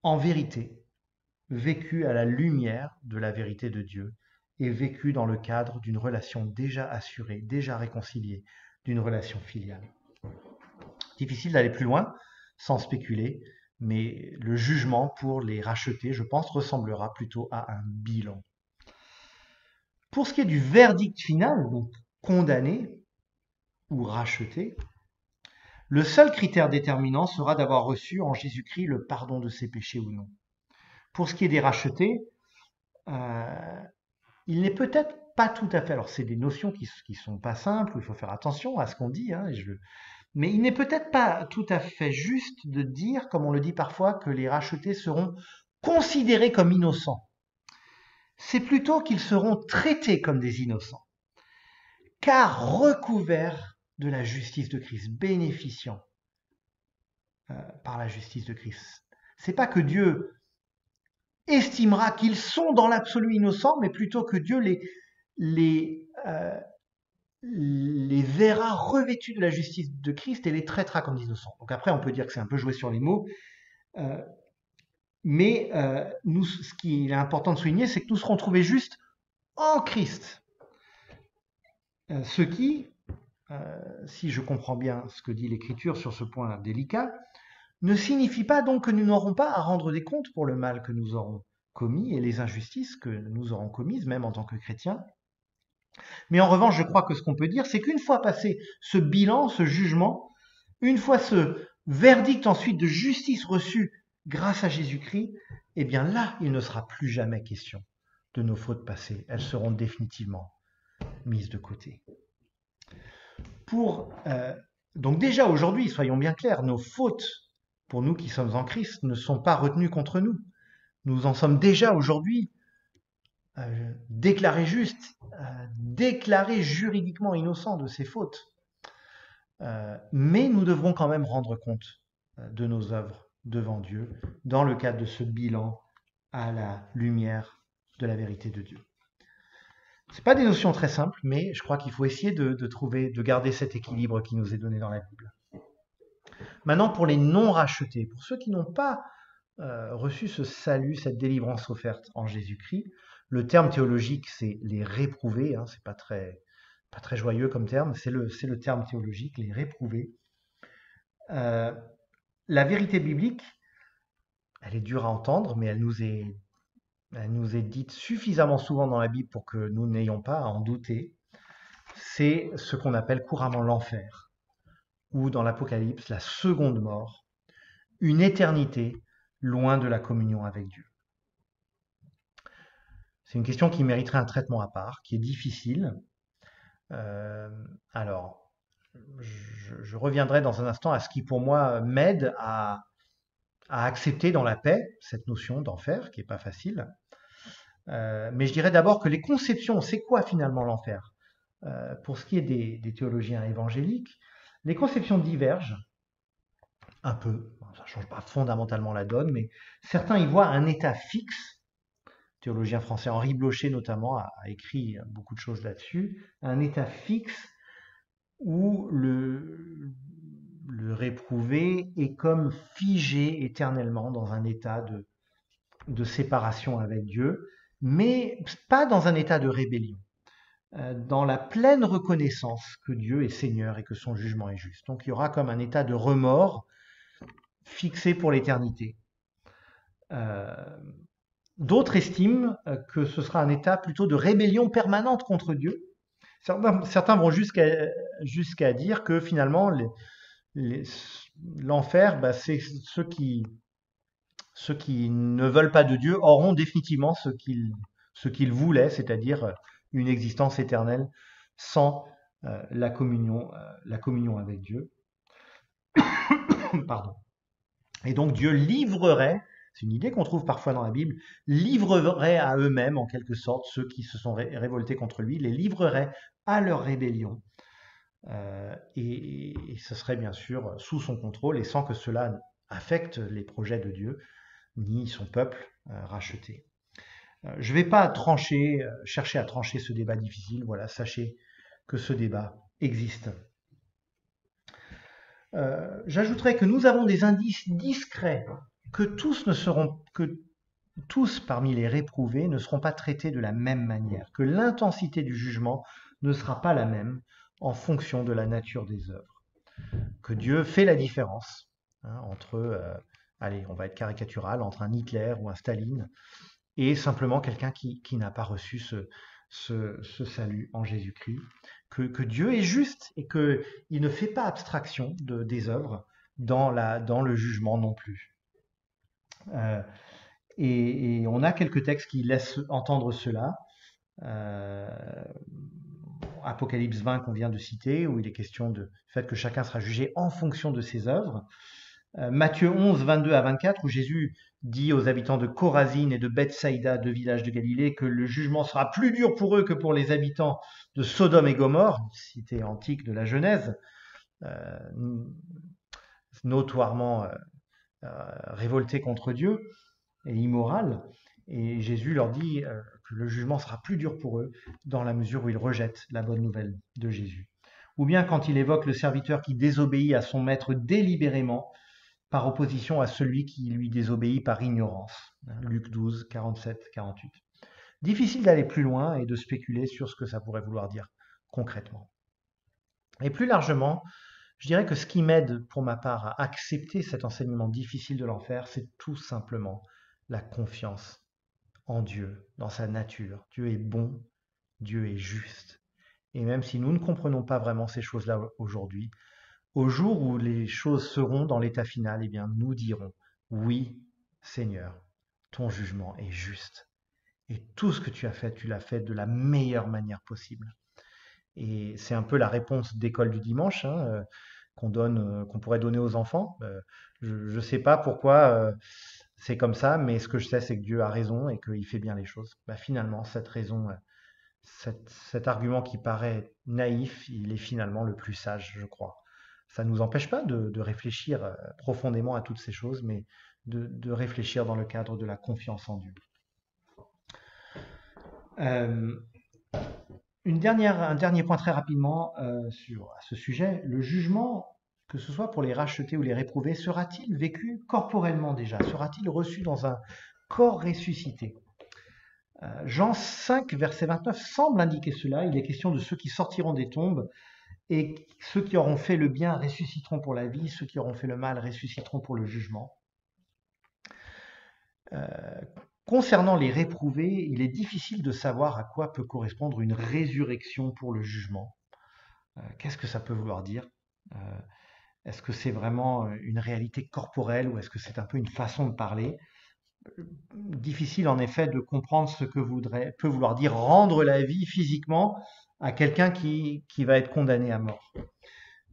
en vérité, vécu à la lumière de la vérité de Dieu et vécu dans le cadre d'une relation déjà assurée, déjà réconciliée, d'une relation filiale. Difficile d'aller plus loin sans spéculer, mais le jugement pour les rachetés, je pense, ressemblera plutôt à un bilan. Pour ce qui est du verdict final, donc condamné ou racheté, le seul critère déterminant sera d'avoir reçu en Jésus-Christ le pardon de ses péchés ou non. Pour ce qui est des rachetés, il n'est peut-être pas tout à fait... Alors, c'est des notions qui ne sont pas simples, où il faut faire attention à ce qu'on dit, mais il n'est peut-être pas tout à fait juste de dire, comme on le dit parfois, que les rachetés seront considérés comme innocents. C'est plutôt qu'ils seront traités comme des innocents, car recouverts de la justice de Christ, bénéficiant par la justice de Christ. C'est pas que Dieu estimera qu'ils sont dans l'absolu innocents, mais plutôt que Dieu les verra revêtus de la justice de Christ et les traitera comme des innocents. Donc après, on peut dire que c'est un peu joué sur les mots, mais ce qu'il est important de souligner, c'est que nous serons trouvés justes en Christ. Ce qui, si je comprends bien ce que dit l'Écriture sur ce point délicat, ne signifie pas donc que nous n'aurons pas à rendre des comptes pour le mal que nous aurons commis et les injustices que nous aurons commises, même en tant que chrétiens. Mais en revanche, je crois que ce qu'on peut dire, c'est qu'une fois passé ce bilan, ce jugement, une fois ce verdict ensuite de justice reçu grâce à Jésus-Christ, eh bien là, il ne sera plus jamais question de nos fautes passées. Elles seront définitivement mises de côté. Donc déjà aujourd'hui, soyons bien clairs, nos fautes, pour nous qui sommes en Christ, ne sont pas retenues contre nous. Nous en sommes déjà aujourd'hui déclarés justes, déclarés juridiquement innocents de ces fautes. Mais nous devrons quand même rendre compte de nos œuvres devant Dieu dans le cadre de ce bilan à la lumière de la vérité de Dieu. Ce pas des notions très simples, mais je crois qu'il faut essayer de garder cet équilibre qui nous est donné dans la Bible. Maintenant, pour les non rachetés, pour ceux qui n'ont pas reçu ce salut, cette délivrance offerte en Jésus-Christ, le terme théologique, c'est les réprouvés, c'est pas très joyeux comme terme, c'est le terme théologique, les réprouvés. La vérité biblique, elle est dure à entendre, mais elle nous est dite suffisamment souvent dans la Bible pour que nous n'ayons pas à en douter. C'est ce qu'on appelle couramment l'enfer, ou dans l'Apocalypse, la seconde mort, une éternité loin de la communion avec Dieu. C'est une question qui mériterait un traitement à part, qui est difficile. Alors, je reviendrai dans un instant à ce qui, pour moi, m'aide à accepter dans la paix cette notion d'enfer, qui n'est pas facile. Mais je dirais d'abord que les conceptions, c'est quoi finalement l'enfer ? Pour ce qui est des théologiens évangéliques, les conceptions divergent un peu. Ça ne change pas fondamentalement la donne, mais certains y voient un état fixe. Le théologien français Henri Blocher notamment a écrit beaucoup de choses là-dessus. Un état fixe où le réprouvé est comme figé éternellement dans un état de séparation avec Dieu, mais pas dans un état de rébellion, dans la pleine reconnaissance que Dieu est Seigneur et que son jugement est juste. Donc il y aura comme un état de remords fixé pour l'éternité. Euh, D'autres estiment que ce sera un état plutôt de rébellion permanente contre Dieu. Certains vont jusqu'à dire que finalement les- l'enfer, bah, c'est ceux qui ne veulent pas de Dieu auront définitivement ce qu'ils voulaient, c'est-à-dire une existence éternelle sans la communion avec Dieu. Pardon. Et donc Dieu livrerait, c'est une idée qu'on trouve parfois dans la Bible, livrerait à eux-mêmes en quelque sorte ceux qui se sont révoltés contre lui, les livrerait à leur rébellion. Et ce serait bien sûr sous son contrôle et sans que cela affecte les projets de Dieu ni son peuple racheté. Je ne vais pas chercher à trancher ce débat difficile. Voilà, sachez que ce débat existe. J'ajouterais que nous avons des indices discrets que tous parmi les réprouvés ne seront pas traités de la même manière, que l'intensité du jugement ne sera pas la même en fonction de la nature des œuvres, que Dieu fait la différence entre, allez, on va être caricatural, entre un Hitler ou un Staline et simplement quelqu'un qui n'a pas reçu ce salut en Jésus-Christ, que Dieu est juste et qu'il ne fait pas abstraction des œuvres dans le jugement non plus. Euh, et on a quelques textes qui laissent entendre cela. Euh, Apocalypse 20 qu'on vient de citer, où il est question du fait que chacun sera jugé en fonction de ses œuvres. Matthieu 11, 22 à 24, où Jésus dit aux habitants de Chorazine et de Bethsaïda, deux villages de Galilée, que le jugement sera plus dur pour eux que pour les habitants de Sodome et Gomorrhe, cité antique de la Genèse, euh, notoirement révoltés contre Dieu et immoral. Et Jésus leur dit que le jugement sera plus dur pour eux dans la mesure où ils rejettent la bonne nouvelle de Jésus. Ou bien quand il évoque le serviteur qui désobéit à son maître délibérément, par opposition à celui qui lui désobéit par ignorance. Luc 12, 47, 48. Difficile d'aller plus loin et de spéculer sur ce que ça pourrait vouloir dire concrètement. Et plus largement, je dirais que ce qui m'aide pour ma part à accepter cet enseignement difficile de l'enfer, c'est tout simplement la confiance en Dieu, dans sa nature. Dieu est bon, Dieu est juste. Et même si nous ne comprenons pas vraiment ces choses-là aujourd'hui, au jour où les choses seront dans l'état final, eh bien, nous dirons, oui, Seigneur, ton jugement est juste. Et tout ce que tu l'as fait de la meilleure manière possible. Et c'est un peu la réponse d'école du dimanche qu'on pourrait donner aux enfants. Je ne sais pas pourquoi c'est comme ça, mais ce que je sais, c'est que Dieu a raison et qu'il fait bien les choses. Bah, finalement, cette raison, cet argument qui paraît naïf, il est finalement le plus sage, je crois. Ça ne nous empêche pas de réfléchir profondément à toutes ces choses, mais de réfléchir dans le cadre de la confiance en Dieu. Euh, un dernier point très rapidement à ce sujet. Le jugement, que ce soit pour les rachetés ou les réprouvés, sera-t-il vécu corporellement déjà? Sera-t-il reçu dans un corps ressuscité? Jean 5, verset 29 semble indiquer cela. Il est question de ceux qui sortiront des tombes et ceux qui auront fait le bien ressusciteront pour la vie, ceux qui auront fait le mal ressusciteront pour le jugement. Concernant les réprouvés, il est difficile de savoir à quoi peut correspondre une résurrection pour le jugement. Qu'est-ce que ça peut vouloir dire? Est-ce que c'est vraiment une réalité corporelle ou est-ce que c'est un peu une façon de parler? Difficile en effet de comprendre ce que peut vouloir dire rendre la vie physiquement à quelqu'un qui va être condamné à mort.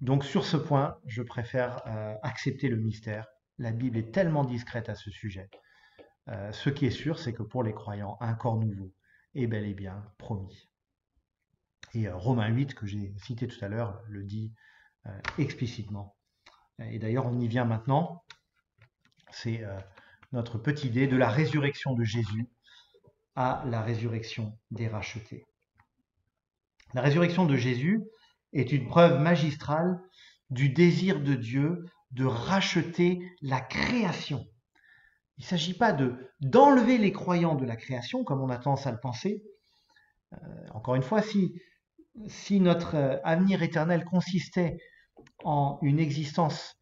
Donc sur ce point, je préfère accepter le mystère. La Bible est tellement discrète à ce sujet. Ce qui est sûr, c'est que pour les croyants, un corps nouveau est bel et bien promis. Et Romains 8, que j'ai cité tout à l'heure, le dit explicitement Et d'ailleurs, on y vient maintenant. C'est notre petite idée de la résurrection de Jésus à la résurrection des rachetés. La résurrection de Jésus est une preuve magistrale du désir de Dieu de racheter la création. Il ne s'agit pas d'enlever les croyants de la création, comme on a tendance à le penser. Encore une fois, si notre avenir éternel consistait en une existence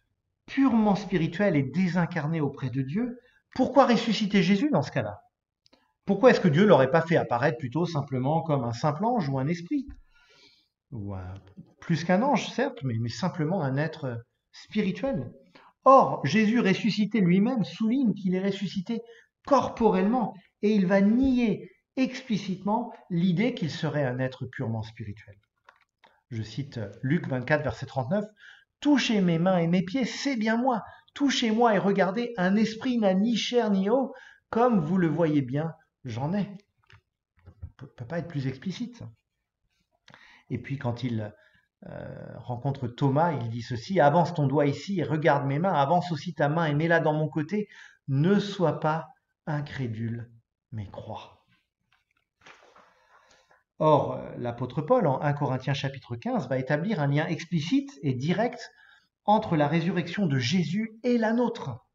purement spirituelle et désincarnée auprès de Dieu, pourquoi ressusciter Jésus dans ce cas-là? Pourquoi est-ce que Dieu ne l'aurait pas fait apparaître plutôt simplement comme un simple ange ou un esprit? Ou plus qu'un ange, certes, mais simplement un être spirituel. Or, Jésus ressuscité lui-même souligne qu'il est ressuscité corporellement et il va nier explicitement l'idée qu'il serait un être purement spirituel. Je cite Luc 24, verset 39. « Touchez mes mains et mes pieds, c'est bien moi. Touchez-moi et regardez, un esprit n'a ni chair ni eau, comme vous le voyez bien, j'en ai. » Ça ne peut pas être plus explicite. Et puis quand il rencontre Thomas, il dit ceci: « Avance ton doigt ici et regarde mes mains, avance aussi ta main et mets-la dans mon côté. Ne sois pas incrédule, mais crois. » Or, l'apôtre Paul, en 1 Corinthiens chapitre 15, va établir un lien explicite et direct entre la résurrection de Jésus et la nôtre.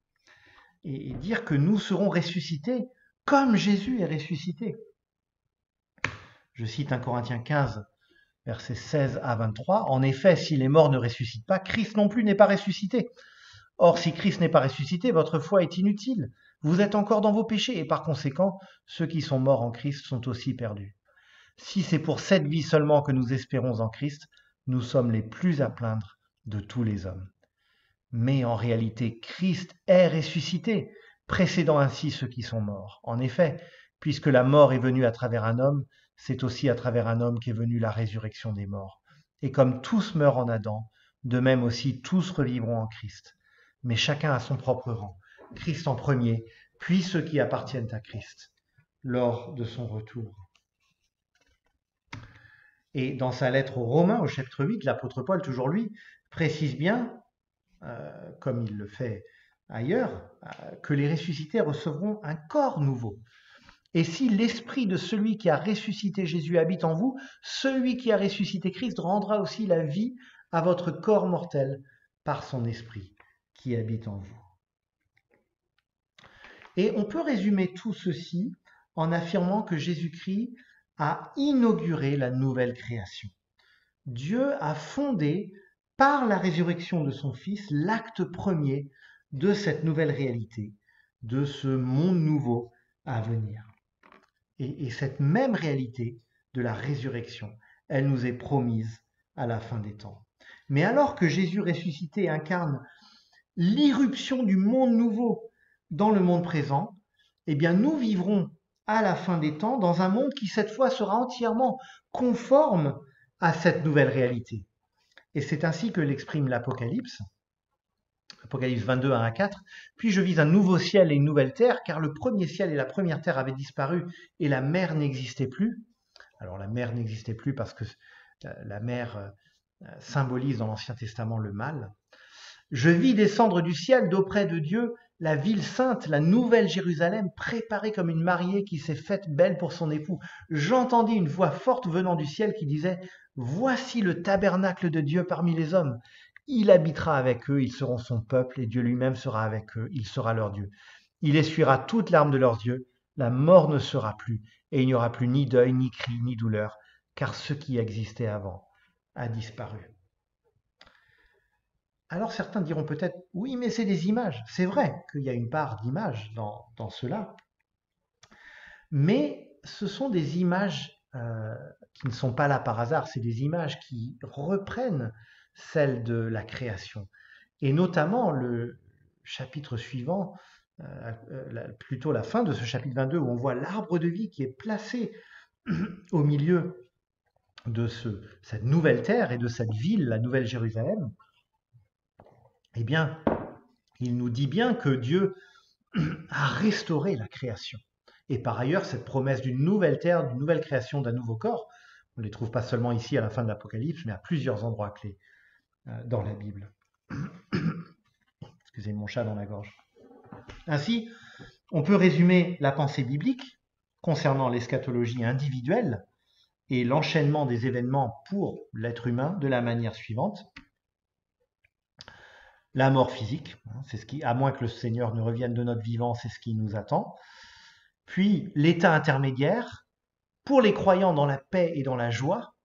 Et dire que nous serons ressuscités comme Jésus est ressuscité. Je cite 1 Corinthiens 15, versets 16 à 23. « En effet, si les morts ne ressuscitent pas, Christ non plus n'est pas ressuscité. Or, si Christ n'est pas ressuscité, votre foi est inutile. Vous êtes encore dans vos péchés, et par conséquent, ceux qui sont morts en Christ sont aussi perdus. Si c'est pour cette vie seulement que nous espérons en Christ, nous sommes les plus à plaindre de tous les hommes. Mais en réalité, Christ est ressuscité, précédant ainsi ceux qui sont morts. En effet, puisque la mort est venue à travers un homme, c'est aussi à travers un homme qu'est venue la résurrection des morts. Et comme tous meurent en Adam, de même aussi tous revivront en Christ. Mais chacun a son propre rang. Christ en premier, puis ceux qui appartiennent à Christ, lors de son retour. » Et dans sa lettre aux Romains, au chapitre 8, l'apôtre Paul, toujours lui, précise bien, comme il le fait ailleurs, que les ressuscités recevront un corps nouveau. Et si l'esprit de celui qui a ressuscité Jésus habite en vous, celui qui a ressuscité Christ rendra aussi la vie à votre corps mortel par son esprit qui habite en vous. Et on peut résumer tout ceci en affirmant que Jésus-Christ a inauguré la nouvelle création. Dieu a fondé, par la résurrection de son Fils, l'acte premier de cette nouvelle réalité, de ce monde nouveau à venir. Et cette même réalité de la résurrection, elle nous est promise à la fin des temps. Mais alors que Jésus ressuscité incarne l'irruption du monde nouveau dans le monde présent, eh bien nous vivrons à la fin des temps dans un monde qui cette fois sera entièrement conforme à cette nouvelle réalité. Et c'est ainsi que l'exprime l'Apocalypse, Apocalypse 22, 1 à 4. « Puis je vis un nouveau ciel et une nouvelle terre, car le premier ciel et la première terre avaient disparu et la mer n'existait plus. » Alors la mer n'existait plus parce que la mer symbolise dans l'Ancien Testament le mal. « Je vis descendre du ciel d'auprès de Dieu la ville sainte, la nouvelle Jérusalem, préparée comme une mariée qui s'est faite belle pour son époux. J'entendis une voix forte venant du ciel qui disait « Voici le tabernacle de Dieu parmi les hommes. Il habitera avec eux, ils seront son peuple, et Dieu lui-même sera avec eux, il sera leur Dieu. Il essuiera toute larme de leurs yeux, la mort ne sera plus, et il n'y aura plus ni deuil, ni cri, ni douleur, car ce qui existait avant a disparu. » Alors certains diront peut-être, oui, mais c'est des images. C'est vrai qu'il y a une part d'image dans cela. Mais ce sont des images qui ne sont pas là par hasard. C'est des images qui reprennent celles de la création. Et notamment le chapitre suivant, plutôt la fin de ce chapitre 22, où on voit l'arbre de vie qui est placé au milieu de cette nouvelle terre et de cette ville, la nouvelle Jérusalem. Eh bien, il nous dit bien que Dieu a restauré la création. Et par ailleurs, cette promesse d'une nouvelle terre, d'une nouvelle création, d'un nouveau corps, on ne les trouve pas seulement ici à la fin de l'Apocalypse, mais à plusieurs endroits clés dans la Bible. Excusez mon chat dans la gorge. Ainsi, on peut résumer la pensée biblique concernant l'eschatologie individuelle et l'enchaînement des événements pour l'être humain de la manière suivante. La mort physique, c'est ce qui, à moins que le Seigneur ne revienne de notre vivant, c'est ce qui nous attend. Puis l'état intermédiaire, pour les croyants dans la paix et dans la joie,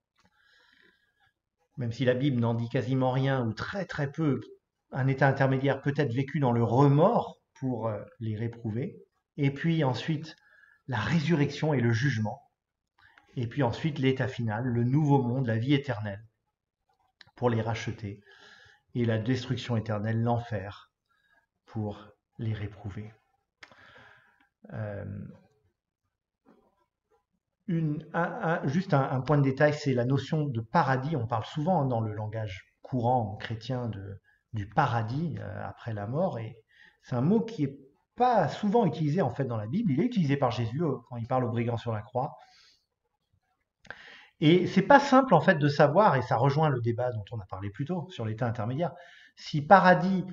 même si la Bible n'en dit quasiment rien ou très très peu, un état intermédiaire peut être vécu dans le remords pour les réprouvés. Et puis ensuite, la résurrection et le jugement. Et puis ensuite, l'état final, le nouveau monde, la vie éternelle, pour les racheter. Et la destruction éternelle, l'enfer, pour les réprouver. Juste un point de détail, c'est la notion de paradis. On parle souvent dans le langage courant chrétien du paradis après la mort. Et c'est un mot qui n'est pas souvent utilisé en fait dans la Bible. Il est utilisé par Jésus quand il parle aux brigands sur la croix. Et c'est pas simple en fait de savoir, et ça rejoint le débat dont on a parlé plus tôt sur l'état intermédiaire, si paradis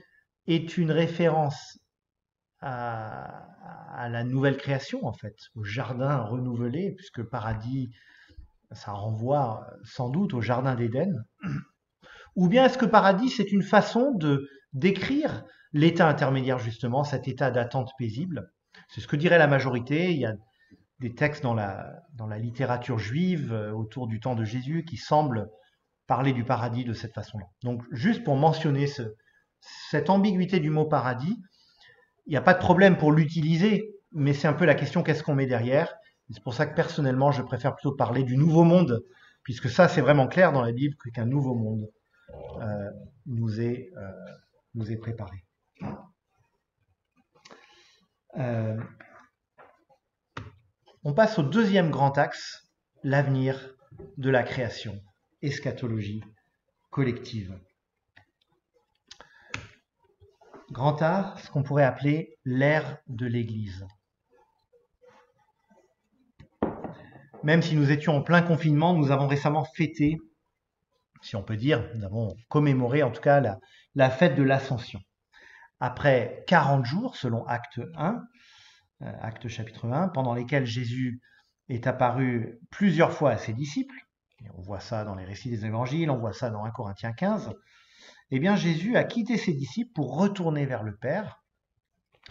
est une référence à la nouvelle création en fait, au jardin renouvelé, puisque paradis, ça renvoie sans doute au jardin d'Éden, ou bien est-ce que paradis c'est une façon de décrire l'état intermédiaire justement, cet état d'attente paisible? C'est ce que dirait la majorité. Il y a des textes dans la littérature juive autour du temps de Jésus qui semblent parler du paradis de cette façon-là. Donc juste pour mentionner cette ambiguïté du mot paradis, il n'y a pas de problème pour l'utiliser, mais c'est un peu la question qu'est-ce qu'on met derrière. C'est pour ça que personnellement je préfère plutôt parler du nouveau monde, puisque ça c'est vraiment clair dans la Bible qu'un nouveau monde nous est préparé. On passe au deuxième grand axe, l'avenir de la création, eschatologie collective. Grand A, ce qu'on pourrait appeler l'ère de l'Église. Même si nous étions en plein confinement, nous avons récemment fêté, si on peut dire, nous avons commémoré en tout cas la fête de l'Ascension. Après 40 jours, selon Acte 1, Acte chapitre 1, pendant lesquels Jésus est apparu plusieurs fois à ses disciples, et on voit ça dans les récits des évangiles, on voit ça dans 1 Corinthiens 15, eh bien Jésus a quitté ses disciples pour retourner vers le Père,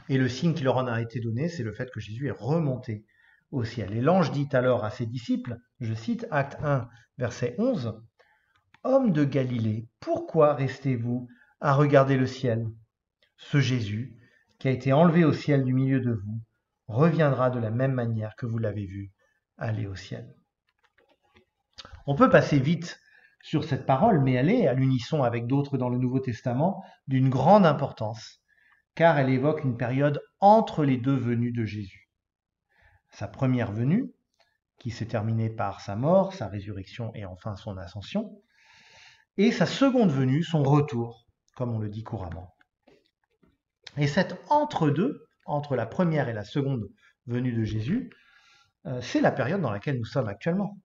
et le signe qui leur en a été donné, c'est le fait que Jésus est remonté au ciel. Et l'ange dit alors à ses disciples, je cite Acte 1, verset 11, « Hommes de Galilée, pourquoi restez-vous à regarder le ciel? Ce Jésus, qui a été enlevé au ciel du milieu de vous, reviendra de la même manière que vous l'avez vu aller au ciel. » On peut passer vite sur cette parole, mais elle est, à l'unisson avec d'autres dans le Nouveau Testament, d'une grande importance, car elle évoque une période entre les deux venues de Jésus. Sa première venue, qui s'est terminée par sa mort, sa résurrection et enfin son ascension, et sa seconde venue, son retour, comme on le dit couramment. Et cet entre-deux, entre la première et la seconde venue de Jésus, c'est la période dans laquelle nous sommes actuellement.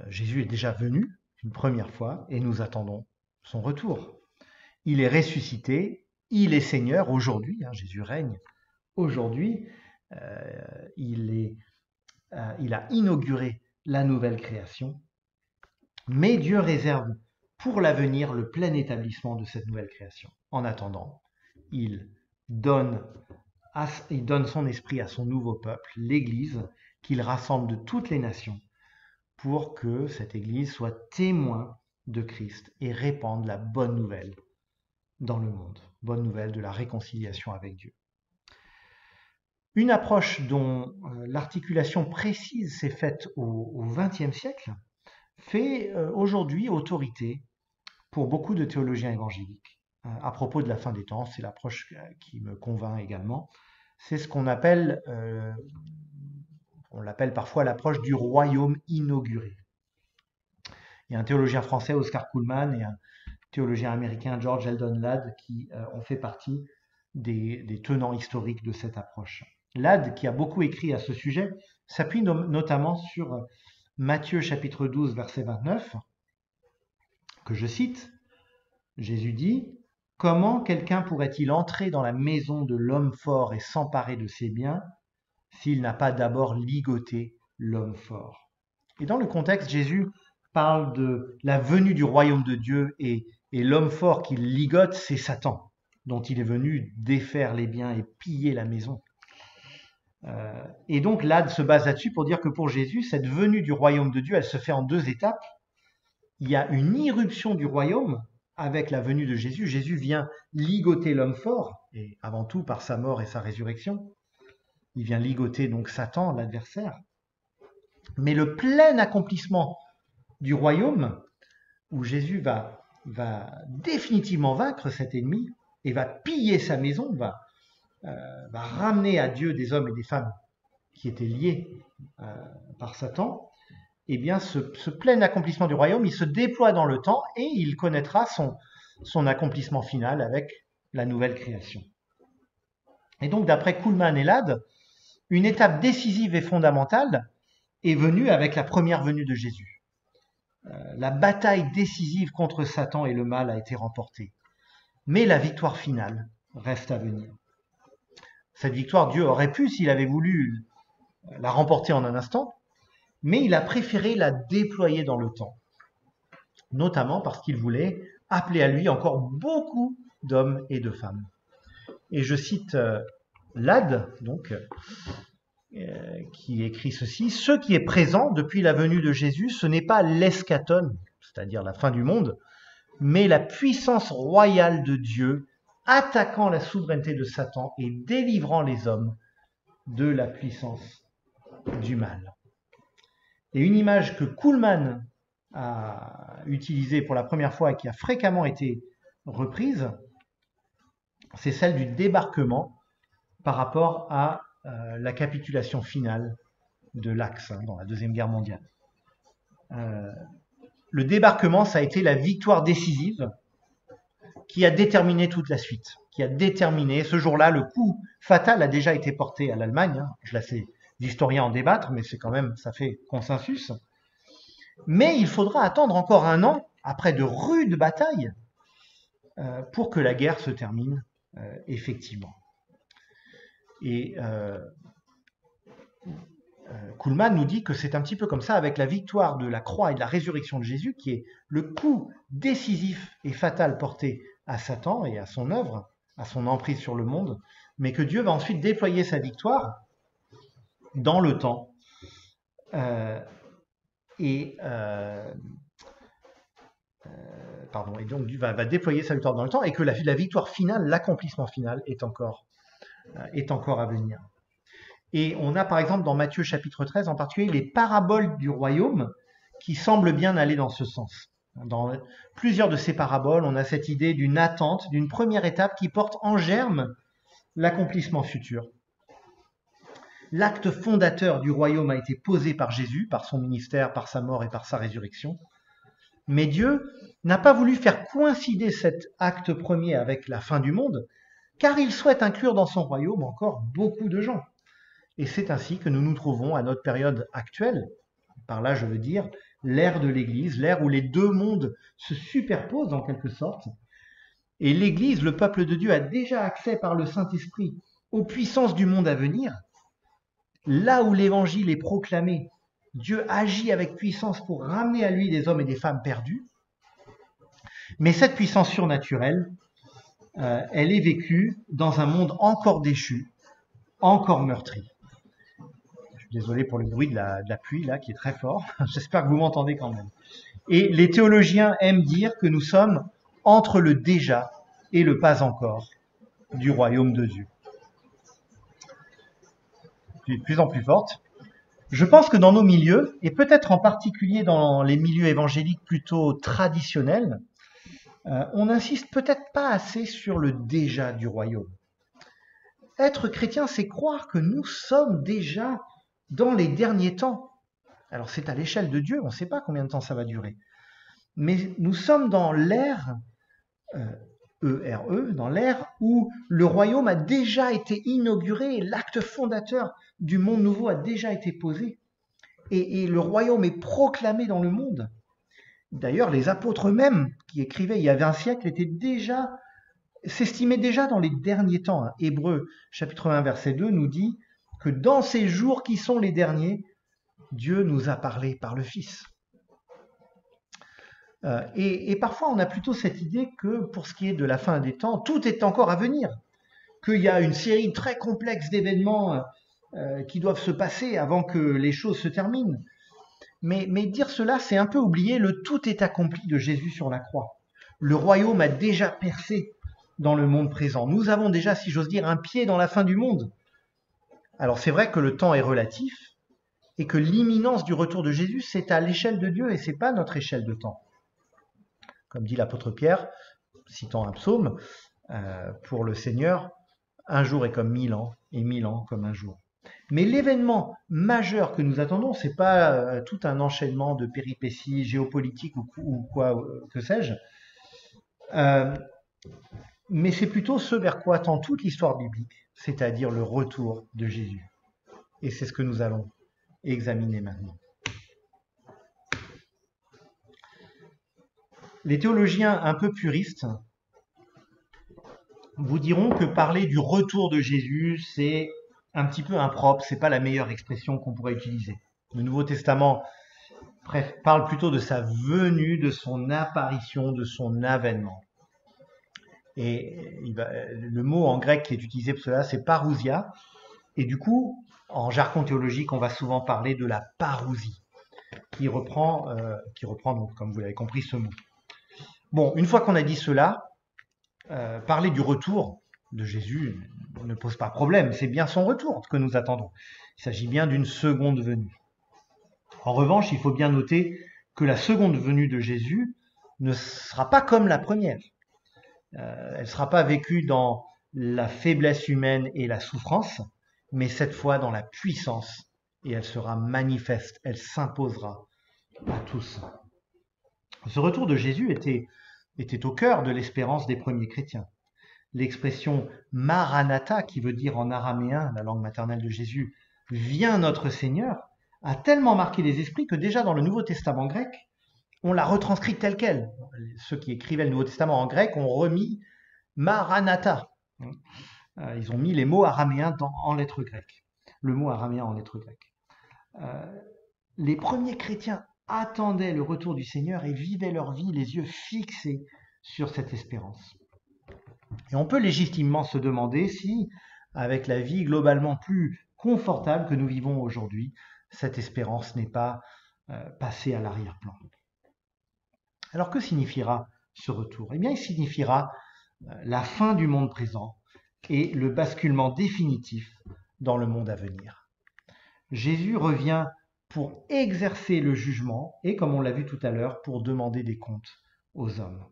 Jésus est déjà venu une première fois et nous attendons son retour. Il est ressuscité, il est Seigneur aujourd'hui, Jésus règne aujourd'hui, il a inauguré la nouvelle création, mais Dieu réserve pour l'avenir le plein établissement de cette nouvelle création. En attendant, il donne son esprit à son nouveau peuple, l'Église, qu'il rassemble de toutes les nations, pour que cette Église soit témoin de Christ et répande la bonne nouvelle dans le monde, bonne nouvelle de la réconciliation avec Dieu. Une approche dont l'articulation précise s'est faite au XXe siècle fait aujourd'hui autorité pour beaucoup de théologiens évangéliques. À propos de la fin des temps, c'est l'approche qui me convainc également. C'est ce qu'on appelle, on l'appelle parfois l'approche du royaume inauguré. Il y a un théologien français, Oscar Cullmann, et un théologien américain, George Eldon Ladd, qui ont fait partie des tenants historiques de cette approche. Ladd, qui a beaucoup écrit à ce sujet, s'appuie notamment sur Matthieu chapitre 12, verset 29, que je cite. Jésus dit comment quelqu'un pourrait-il entrer dans la maison de l'homme fort et s'emparer de ses biens s'il n'a pas d'abord ligoté l'homme fort? Et dans le contexte, Jésus parle de la venue du royaume de Dieu et l'homme fort qu'il ligote, c'est Satan, dont il est venu défaire les biens et piller la maison. Et donc là, se base là-dessus pour dire que pour Jésus, cette venue du royaume de Dieu, elle se fait en deux étapes. Il y a une irruption du royaume avec la venue de Jésus. Jésus vient ligoter l'homme fort, et avant tout par sa mort et sa résurrection. Il vient ligoter donc Satan, l'adversaire. Mais le plein accomplissement du royaume, où Jésus va définitivement vaincre cet ennemi et va piller sa maison, va ramener à Dieu des hommes et des femmes qui étaient liés par Satan, eh bien ce plein accomplissement du royaume, il se déploie dans le temps et il connaîtra son accomplissement final avec la nouvelle création. Et donc d'après Kuhlmann et Ladd, une étape décisive et fondamentale est venue avec la première venue de Jésus. La bataille décisive contre Satan et le mal a été remportée. Mais la victoire finale reste à venir. Cette victoire, Dieu aurait pu, s'il avait voulu, la remporter en un instant, mais il a préféré la déployer dans le temps, notamment parce qu'il voulait appeler à lui encore beaucoup d'hommes et de femmes. Et je cite Ladd, donc, qui écrit ceci: « Ce qui est présent depuis la venue de Jésus, ce n'est pas l'eschaton, c'est-à-dire la fin du monde, mais la puissance royale de Dieu, attaquant la souveraineté de Satan et délivrant les hommes de la puissance du mal. » Et une image que Kuhlmann a utilisée pour la première fois et qui a fréquemment été reprise, c'est celle du débarquement par rapport à la capitulation finale de l'Axe dans la Deuxième Guerre mondiale. Le débarquement, ça a été la victoire décisive qui a déterminé toute la suite, qui a déterminé, ce jour-là, le coup fatal a déjà été porté à l'Allemagne. Je laisse les historiens en débattre, mais c'est quand même, ça fait consensus. Mais il faudra attendre encore 1 an, après de rudes batailles, pour que la guerre se termine effectivement. Et Kuhlmann nous dit que c'est un petit peu comme ça avec la victoire de la croix et de la résurrection de Jésus, qui est le coup décisif et fatal porté à Satan et à son œuvre, à son emprise sur le monde, mais que Dieu va ensuite déployer sa victoire dans le temps et donc Dieu va déployer sa victoire dans le temps, et que la victoire finale, l'accomplissement final est encore à venir. Et on a par exemple dans Matthieu chapitre 13 en particulier les paraboles du royaume qui semblent bien aller dans ce sens. Dans plusieurs de ces paraboles, on a cette idée d'une attente, d'une première étape qui porte en germe l'accomplissement futur. L'acte fondateur du royaume a été posé par Jésus, par son ministère, par sa mort et par sa résurrection. Mais Dieu n'a pas voulu faire coïncider cet acte premier avec la fin du monde, car il souhaite inclure dans son royaume encore beaucoup de gens. Et c'est ainsi que nous nous trouvons à notre période actuelle, par là je veux dire l'ère de l'Église, l'ère où les deux mondes se superposent en quelque sorte. Et l'Église, le peuple de Dieu, a déjà accès par le Saint-Esprit aux puissances du monde à venir. Là où l'Évangile est proclamé, Dieu agit avec puissance pour ramener à lui des hommes et des femmes perdus. Mais cette puissance surnaturelle, elle est vécue dans un monde encore déchu, encore meurtri. Désolé pour le bruit de la pluie là qui est très fort. J'espère que vous m'entendez quand même. Et les théologiens aiment dire que nous sommes entre le déjà et le pas encore du royaume de Dieu. Puis de plus en plus forte. Je pense que dans nos milieux, et peut-être en particulier dans les milieux évangéliques plutôt traditionnels, on n'insiste peut-être pas assez sur le déjà du royaume. Être chrétien, c'est croire que nous sommes déjà dans les derniers temps. Alors c'est à l'échelle de Dieu, on ne sait pas combien de temps ça va durer. Mais nous sommes dans l'ère, dans l'ère où le royaume a déjà été inauguré, l'acte fondateur du monde nouveau a déjà été posé. Et le royaume est proclamé dans le monde. D'ailleurs, les apôtres eux-mêmes qui écrivaient il y avait un siècle étaient déjà s'estimait déjà dans les derniers temps. Hébreux chapitre 1 verset 2 nous dit que dans ces jours qui sont les derniers, Dieu nous a parlé par le Fils. Et parfois on a plutôt cette idée que pour ce qui est de la fin des temps, tout est encore à venir, qu'il y a une série très complexe d'événements qui doivent se passer avant que les choses se terminent. Mais dire cela, c'est un peu oublier le tout est accompli de Jésus sur la croix. Le royaume a déjà percé dans le monde présent. Nous avons déjà, si j'ose dire, un pied dans la fin du monde. Alors c'est vrai que le temps est relatif et que l'imminence du retour de Jésus, c'est à l'échelle de Dieu et c'est pas notre échelle de temps. Comme dit l'apôtre Pierre, citant un psaume, pour le Seigneur, un jour est comme 1000 ans et 1000 ans comme un jour. Mais l'événement majeur que nous attendons, c'est pas tout un enchaînement de péripéties géopolitiques ou quoi que sais-je, mais c'est plutôt ce vers quoi tend toute l'histoire biblique, c'est-à-dire le retour de Jésus. Et c'est ce que nous allons examiner maintenant. Les théologiens un peu puristes vous diront que parler du retour de Jésus, c'est un petit peu impropre, c'est pas la meilleure expression qu'on pourrait utiliser. Le Nouveau Testament parle plutôt de sa venue, de son apparition, de son avènement. Et le mot en grec qui est utilisé pour cela, c'est parousia. Et du coup, en jargon théologique, on va souvent parler de la parousie, qui reprend donc, comme vous l'avez compris, ce mot. Bon, une fois qu'on a dit cela, parler du retour de Jésus ne pose pas problème. C'est bien son retour que nous attendons. Il s'agit bien d'une seconde venue. En revanche, il faut bien noter que la seconde venue de Jésus ne sera pas comme la première. Elle ne sera pas vécue dans la faiblesse humaine et la souffrance, mais cette fois dans la puissance, et elle sera manifeste, elle s'imposera à tous. Ce retour de Jésus était au cœur de l'espérance des premiers chrétiens. L'expression Maranatha, qui veut dire en araméen, la langue maternelle de Jésus, viens notre Seigneur, a tellement marqué les esprits que déjà dans le Nouveau Testament grec, on l'a retranscrit telle quelle. Ceux qui écrivaient le Nouveau Testament en grec ont remis Maranatha. Ils ont mis les mots araméens en lettres grecques. Le mot araméen en lettres grecques. Les premiers chrétiens attendaient le retour du Seigneur et vivaient leur vie les yeux fixés sur cette espérance. Et on peut légitimement se demander si, avec la vie globalement plus confortable que nous vivons aujourd'hui, cette espérance n'est pas passée à l'arrière-plan. Alors que signifiera ce retour? Eh bien, il signifiera la fin du monde présent et le basculement définitif dans le monde à venir. Jésus revient pour exercer le jugement et, comme on l'a vu tout à l'heure, pour demander des comptes aux hommes.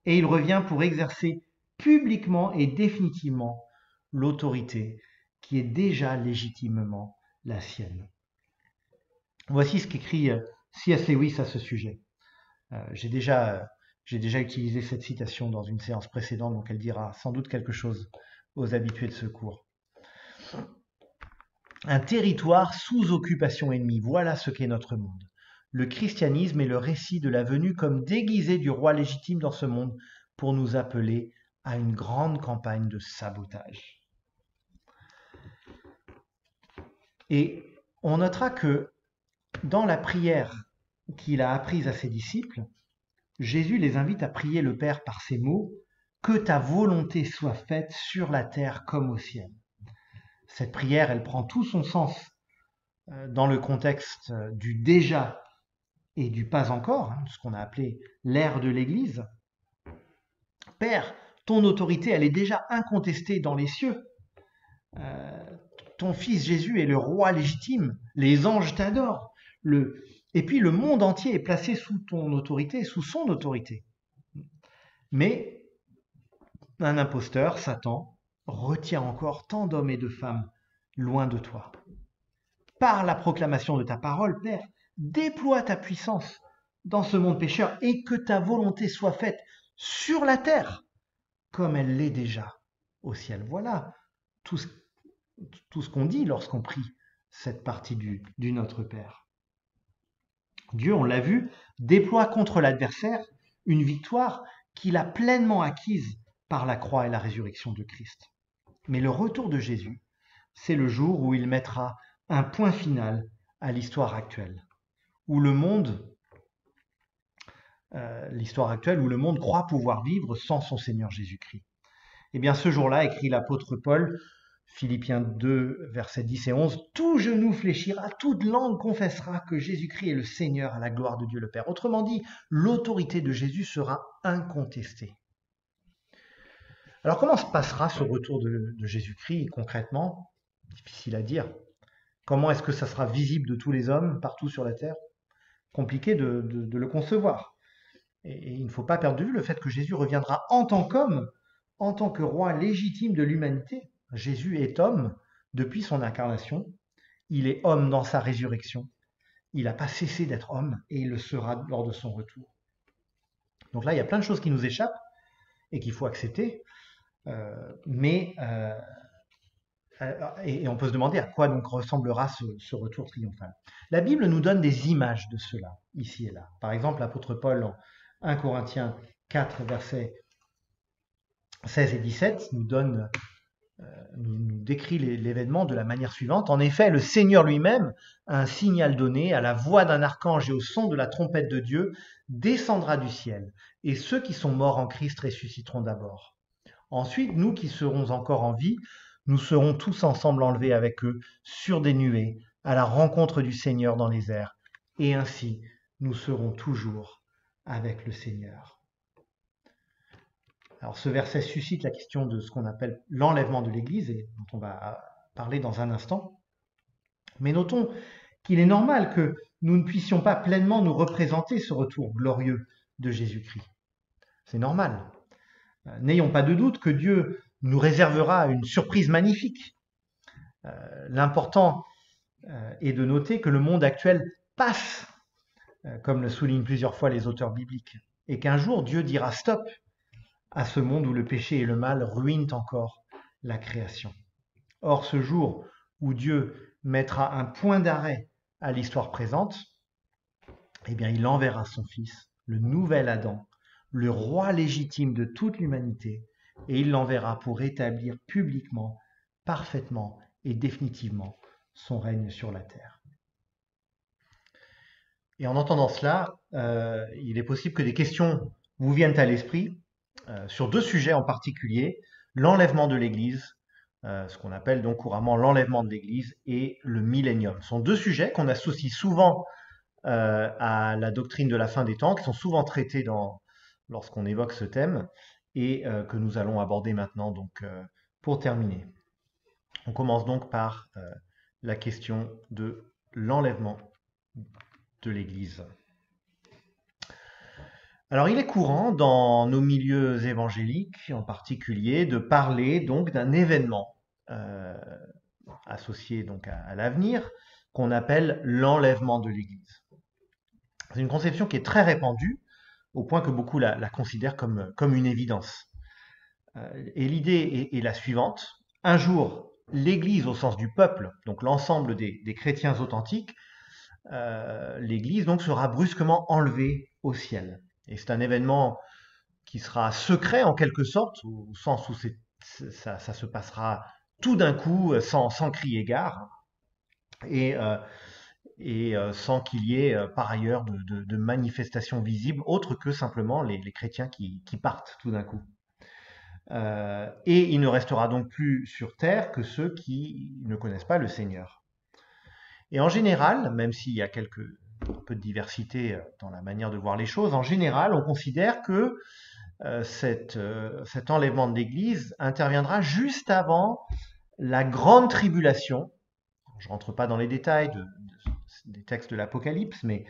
Et il revient pour exercer publiquement et définitivement l'autorité qui est déjà légitimement la sienne. Voici ce qu'écrit C.S. Lewis à ce sujet. J'ai déjà utilisé cette citation dans une séance précédente, donc elle dira sans doute quelque chose aux habitués de ce cours. Un territoire sous occupation ennemie, voilà ce qu'est notre monde. Le christianisme est le récit de la venue comme déguisée du roi légitime dans ce monde pour nous appeler à une grande campagne de sabotage. Et on notera que dans la prière qu'il a apprise à ses disciples, Jésus les invite à prier le Père par ces mots « Que ta volonté soit faite sur la terre comme au ciel ». Cette prière, elle prend tout son sens dans le contexte du déjà et du pas encore, ce qu'on a appelé l'ère de l'Église. Père, ton autorité, elle est déjà incontestée dans les cieux. Ton fils Jésus est le roi légitime. Les anges t'adorent. Et puis le monde entier est placé sous ton autorité, sous son autorité. Mais un imposteur, Satan, retient encore tant d'hommes et de femmes loin de toi. Par la proclamation de ta parole, Père, déploie ta puissance dans ce monde pécheur et que ta volonté soit faite sur la terre comme elle l'est déjà au ciel. Voilà tout ce qu'on dit lorsqu'on prie cette partie du Notre Père. Dieu, on l'a vu, déploie contre l'adversaire une victoire qu'il a pleinement acquise par la croix et la résurrection de Christ. Mais le retour de Jésus, c'est le jour où il mettra un point final à l'histoire actuelle, où le monde, croit pouvoir vivre sans son Seigneur Jésus-Christ. Eh bien, ce jour-là, écrit l'apôtre Paul, Philippiens 2, versets 10 et 11, « Tout genou fléchira, toute langue confessera que Jésus-Christ est le Seigneur à la gloire de Dieu le Père. » Autrement dit, l'autorité de Jésus sera incontestée. Alors, comment se passera ce retour de Jésus-Christ concrètement? Difficile à dire. Comment est-ce que ça sera visible de tous les hommes partout sur la terre? Compliqué de le concevoir. Et il ne faut pas perdre de vue le fait que Jésus reviendra en tant qu'homme, en tant que roi légitime de l'humanité. Jésus est homme depuis son incarnation. Il est homme dans sa résurrection. Il n'a pas cessé d'être homme et il le sera lors de son retour. Donc là, il y a plein de choses qui nous échappent et qu'il faut accepter. Et on peut se demander à quoi donc ressemblera ce retour triomphal. La Bible nous donne des images de cela, ici et là. Par exemple, l'apôtre Paul, en 1 Corinthiens 4, versets 16 et 17, nous décrit l'événement de la manière suivante. En effet, le Seigneur lui-même, a un signal donné, à la voix d'un archange et au son de la trompette de Dieu, descendra du ciel, et ceux qui sont morts en Christ ressusciteront d'abord. Ensuite, nous qui serons encore en vie, nous serons tous ensemble enlevés avec eux sur des nuées, à la rencontre du Seigneur dans les airs, et ainsi nous serons toujours avec le Seigneur. Alors ce verset suscite la question de ce qu'on appelle l'enlèvement de l'Église, et dont on va parler dans un instant. Mais notons qu'il est normal que nous ne puissions pas pleinement nous représenter ce retour glorieux de Jésus-Christ. C'est normal. N'ayons pas de doute que Dieu nous réservera une surprise magnifique. L'important est de noter que le monde actuel passe, comme le soulignent plusieurs fois les auteurs bibliques, et qu'un jour Dieu dira stop à ce monde où le péché et le mal ruinent encore la création. Or, ce jour où Dieu mettra un point d'arrêt à l'histoire présente, eh bien, il enverra son Fils, le nouvel Adam, le roi légitime de toute l'humanité, et il l'enverra pour établir publiquement, parfaitement et définitivement son règne sur la terre. Et en entendant cela, il est possible que des questions vous viennent à l'esprit sur deux sujets en particulier, l'enlèvement de l'Église, ce qu'on appelle donc couramment l'enlèvement de l'Église, et le millénium. Ce sont deux sujets qu'on associe souvent à la doctrine de la fin des temps, qui sont souvent traités lorsqu'on évoque ce thème, et que nous allons aborder maintenant donc, pour terminer. On commence donc par la question de l'enlèvement de l'Église. Alors, il est courant dans nos milieux évangéliques, en particulier, de parler donc d'un événement associé donc à l'avenir, qu'on appelle l'enlèvement de l'Église. C'est une conception qui est très répandue, au point que beaucoup la considèrent comme une évidence. Et l'idée est la suivante. Un jour, l'Église au sens du peuple, donc l'ensemble des chrétiens authentiques, l'Église donc sera brusquement enlevée au ciel. Et c'est un événement qui sera secret en quelque sorte, au sens où ça se passera tout d'un coup, sans crier gare, et sans qu'il y ait par ailleurs de manifestations visibles, autres que simplement les chrétiens qui partent tout d'un coup. Et il ne restera donc plus sur terre que ceux qui ne connaissent pas le Seigneur. Et en général, même s'il y a un peu de diversité dans la manière de voir les choses, en général, on considère que cet enlèvement de l'Église interviendra juste avant la grande tribulation. Je ne rentre pas dans les détails des textes de l'Apocalypse, mais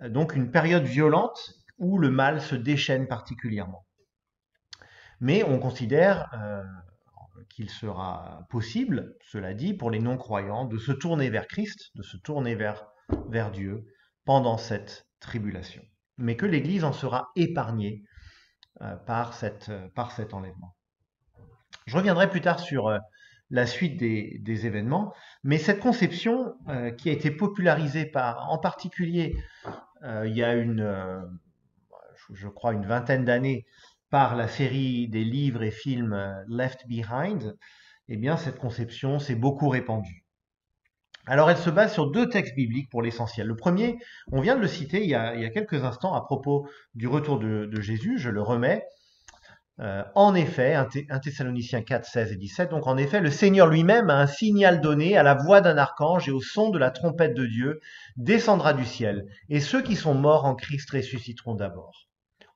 donc une période violente où le mal se déchaîne particulièrement. Mais on considère qu'il sera possible, cela dit, pour les non-croyants, de se tourner vers Christ, de se tourner vers Dieu pendant cette tribulation. Mais que l'Église en sera épargnée par cet enlèvement. Je reviendrai plus tard sur la suite des événements, mais cette conception qui a été popularisée en particulier il y a je crois une vingtaine d'années par la série des livres et films Left Behind, eh bien, cette conception s'est beaucoup répandue. Alors, elle se base sur deux textes bibliques pour l'essentiel. Le premier, on vient de le citer il y a quelques instants à propos du retour de Jésus, je le remets. En effet, 1 Thessaloniciens 4, 16 et 17, donc en effet, le Seigneur lui-même a un signal donné à la voix d'un archange et au son de la trompette de Dieu descendra du ciel, et ceux qui sont morts en Christ ressusciteront d'abord.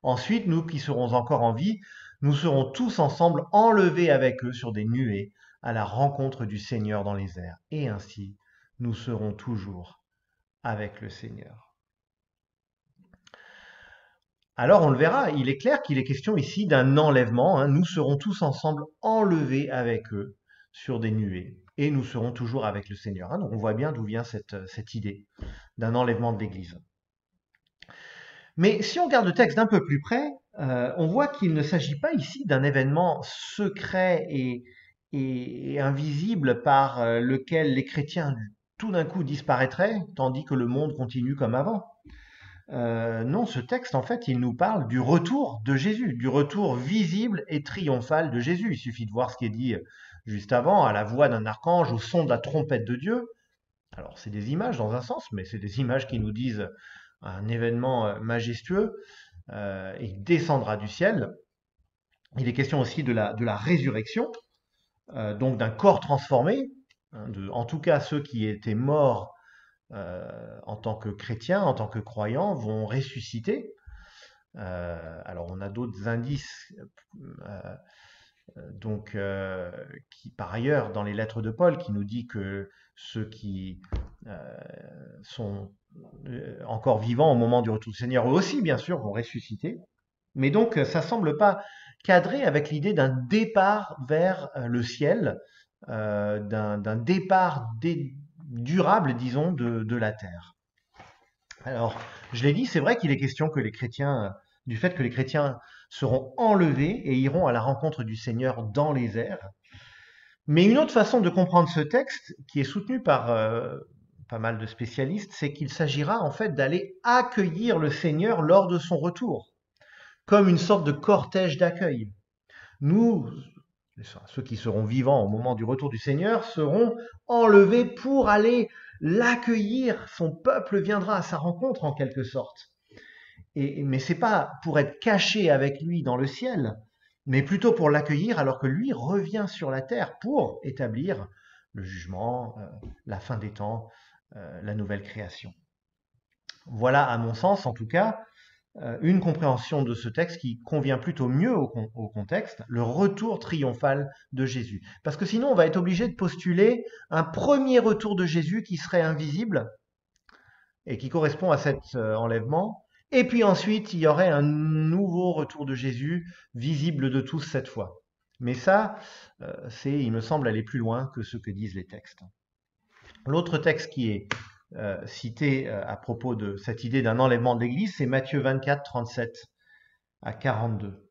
Ensuite, nous qui serons encore en vie, nous serons tous ensemble enlevés avec eux sur des nuées à la rencontre du Seigneur dans les airs, et ainsi nous serons toujours avec le Seigneur. Alors on le verra, il est clair qu'il est question ici d'un enlèvement, hein. Nous serons tous ensemble enlevés avec eux sur des nuées et nous serons toujours avec le Seigneur, hein. Donc on voit bien d'où vient cette idée d'un enlèvement de l'Église. Mais si on regarde le texte d'un peu plus près, on voit qu'il ne s'agit pas ici d'un événement secret et invisible par lequel les chrétiens tout d'un coup disparaîtraient, tandis que le monde continue comme avant. Non, ce texte, en fait, il nous parle du retour de Jésus, du retour visible et triomphal de Jésus. Il suffit de voir ce qui est dit juste avant, à la voix d'un archange, au son de la trompette de Dieu. Alors, c'est des images dans un sens, mais c'est des images qui nous disent un événement majestueux. Il descendra du ciel. Il est question aussi de la résurrection, donc d'un corps transformé, hein, en tout cas ceux qui étaient morts en tant que chrétiens, en tant que croyants, vont ressusciter. Alors on a d'autres indices, qui par ailleurs dans les lettres de Paul, qui nous dit que ceux qui sont encore vivants au moment du retour du Seigneur, eux aussi bien sûr vont ressusciter. Mais donc ça semble pas cadré avec l'idée d'un départ vers le ciel, d'un départ durable, disons, de la terre. Alors, je l'ai dit, c'est vrai qu'il est question que les chrétiens, du fait que les chrétiens seront enlevés et iront à la rencontre du Seigneur dans les airs. Mais une autre façon de comprendre ce texte, qui est soutenu par pas mal de spécialistes, c'est qu'il s'agira en fait d'aller accueillir le Seigneur lors de son retour, comme une sorte de cortège d'accueil. Nous, ceux qui seront vivants au moment du retour du Seigneur, seront enlevés pour aller l'accueillir. Son peuple viendra à sa rencontre en quelque sorte. Mais c'est pas pour être caché avec lui dans le ciel, mais plutôt pour l'accueillir alors que lui revient sur la terre pour établir le jugement, la fin des temps, la nouvelle création. Voilà, à mon sens en tout cas, une compréhension de ce texte qui convient plutôt mieux au contexte, le retour triomphal de Jésus. Parce que sinon, on va être obligé de postuler un premier retour de Jésus qui serait invisible et qui correspond à cet enlèvement. Et puis ensuite, il y aurait un nouveau retour de Jésus, visible de tous cette fois. Mais ça, il me semble, aller plus loin que ce que disent les textes. L'autre texte qui est cité à propos de cette idée d'un enlèvement de l'Église, c'est Matthieu 24, 37 à 42.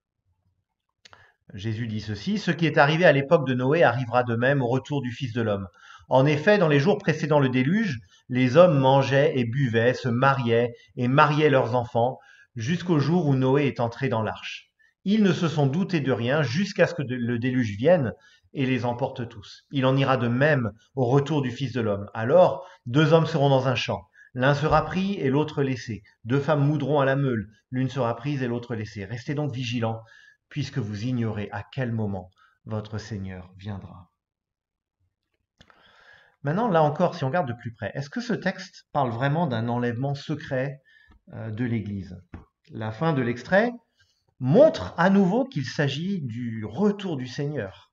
Jésus dit ceci: « Ce qui est arrivé à l'époque de Noé arrivera de même au retour du Fils de l'homme. En effet, dans les jours précédant le déluge, les hommes mangeaient et buvaient, se mariaient et mariaient leurs enfants, jusqu'au jour où Noé est entré dans l'arche. Ils ne se sont doutés de rien jusqu'à ce que le déluge vienne et les emporte tous. Il en ira de même au retour du Fils de l'homme. Alors, 2 hommes seront dans un champ. L'un sera pris et l'autre laissé. 2 femmes moudront à la meule. L'une sera prise et l'autre laissée. Restez donc vigilants, puisque vous ignorez à quel moment votre Seigneur viendra. » Maintenant, là encore, si on regarde de plus près, est-ce que ce texte parle vraiment d'un enlèvement secret de l'Église? La fin de l'extrait montre à nouveau qu'il s'agit du retour du Seigneur.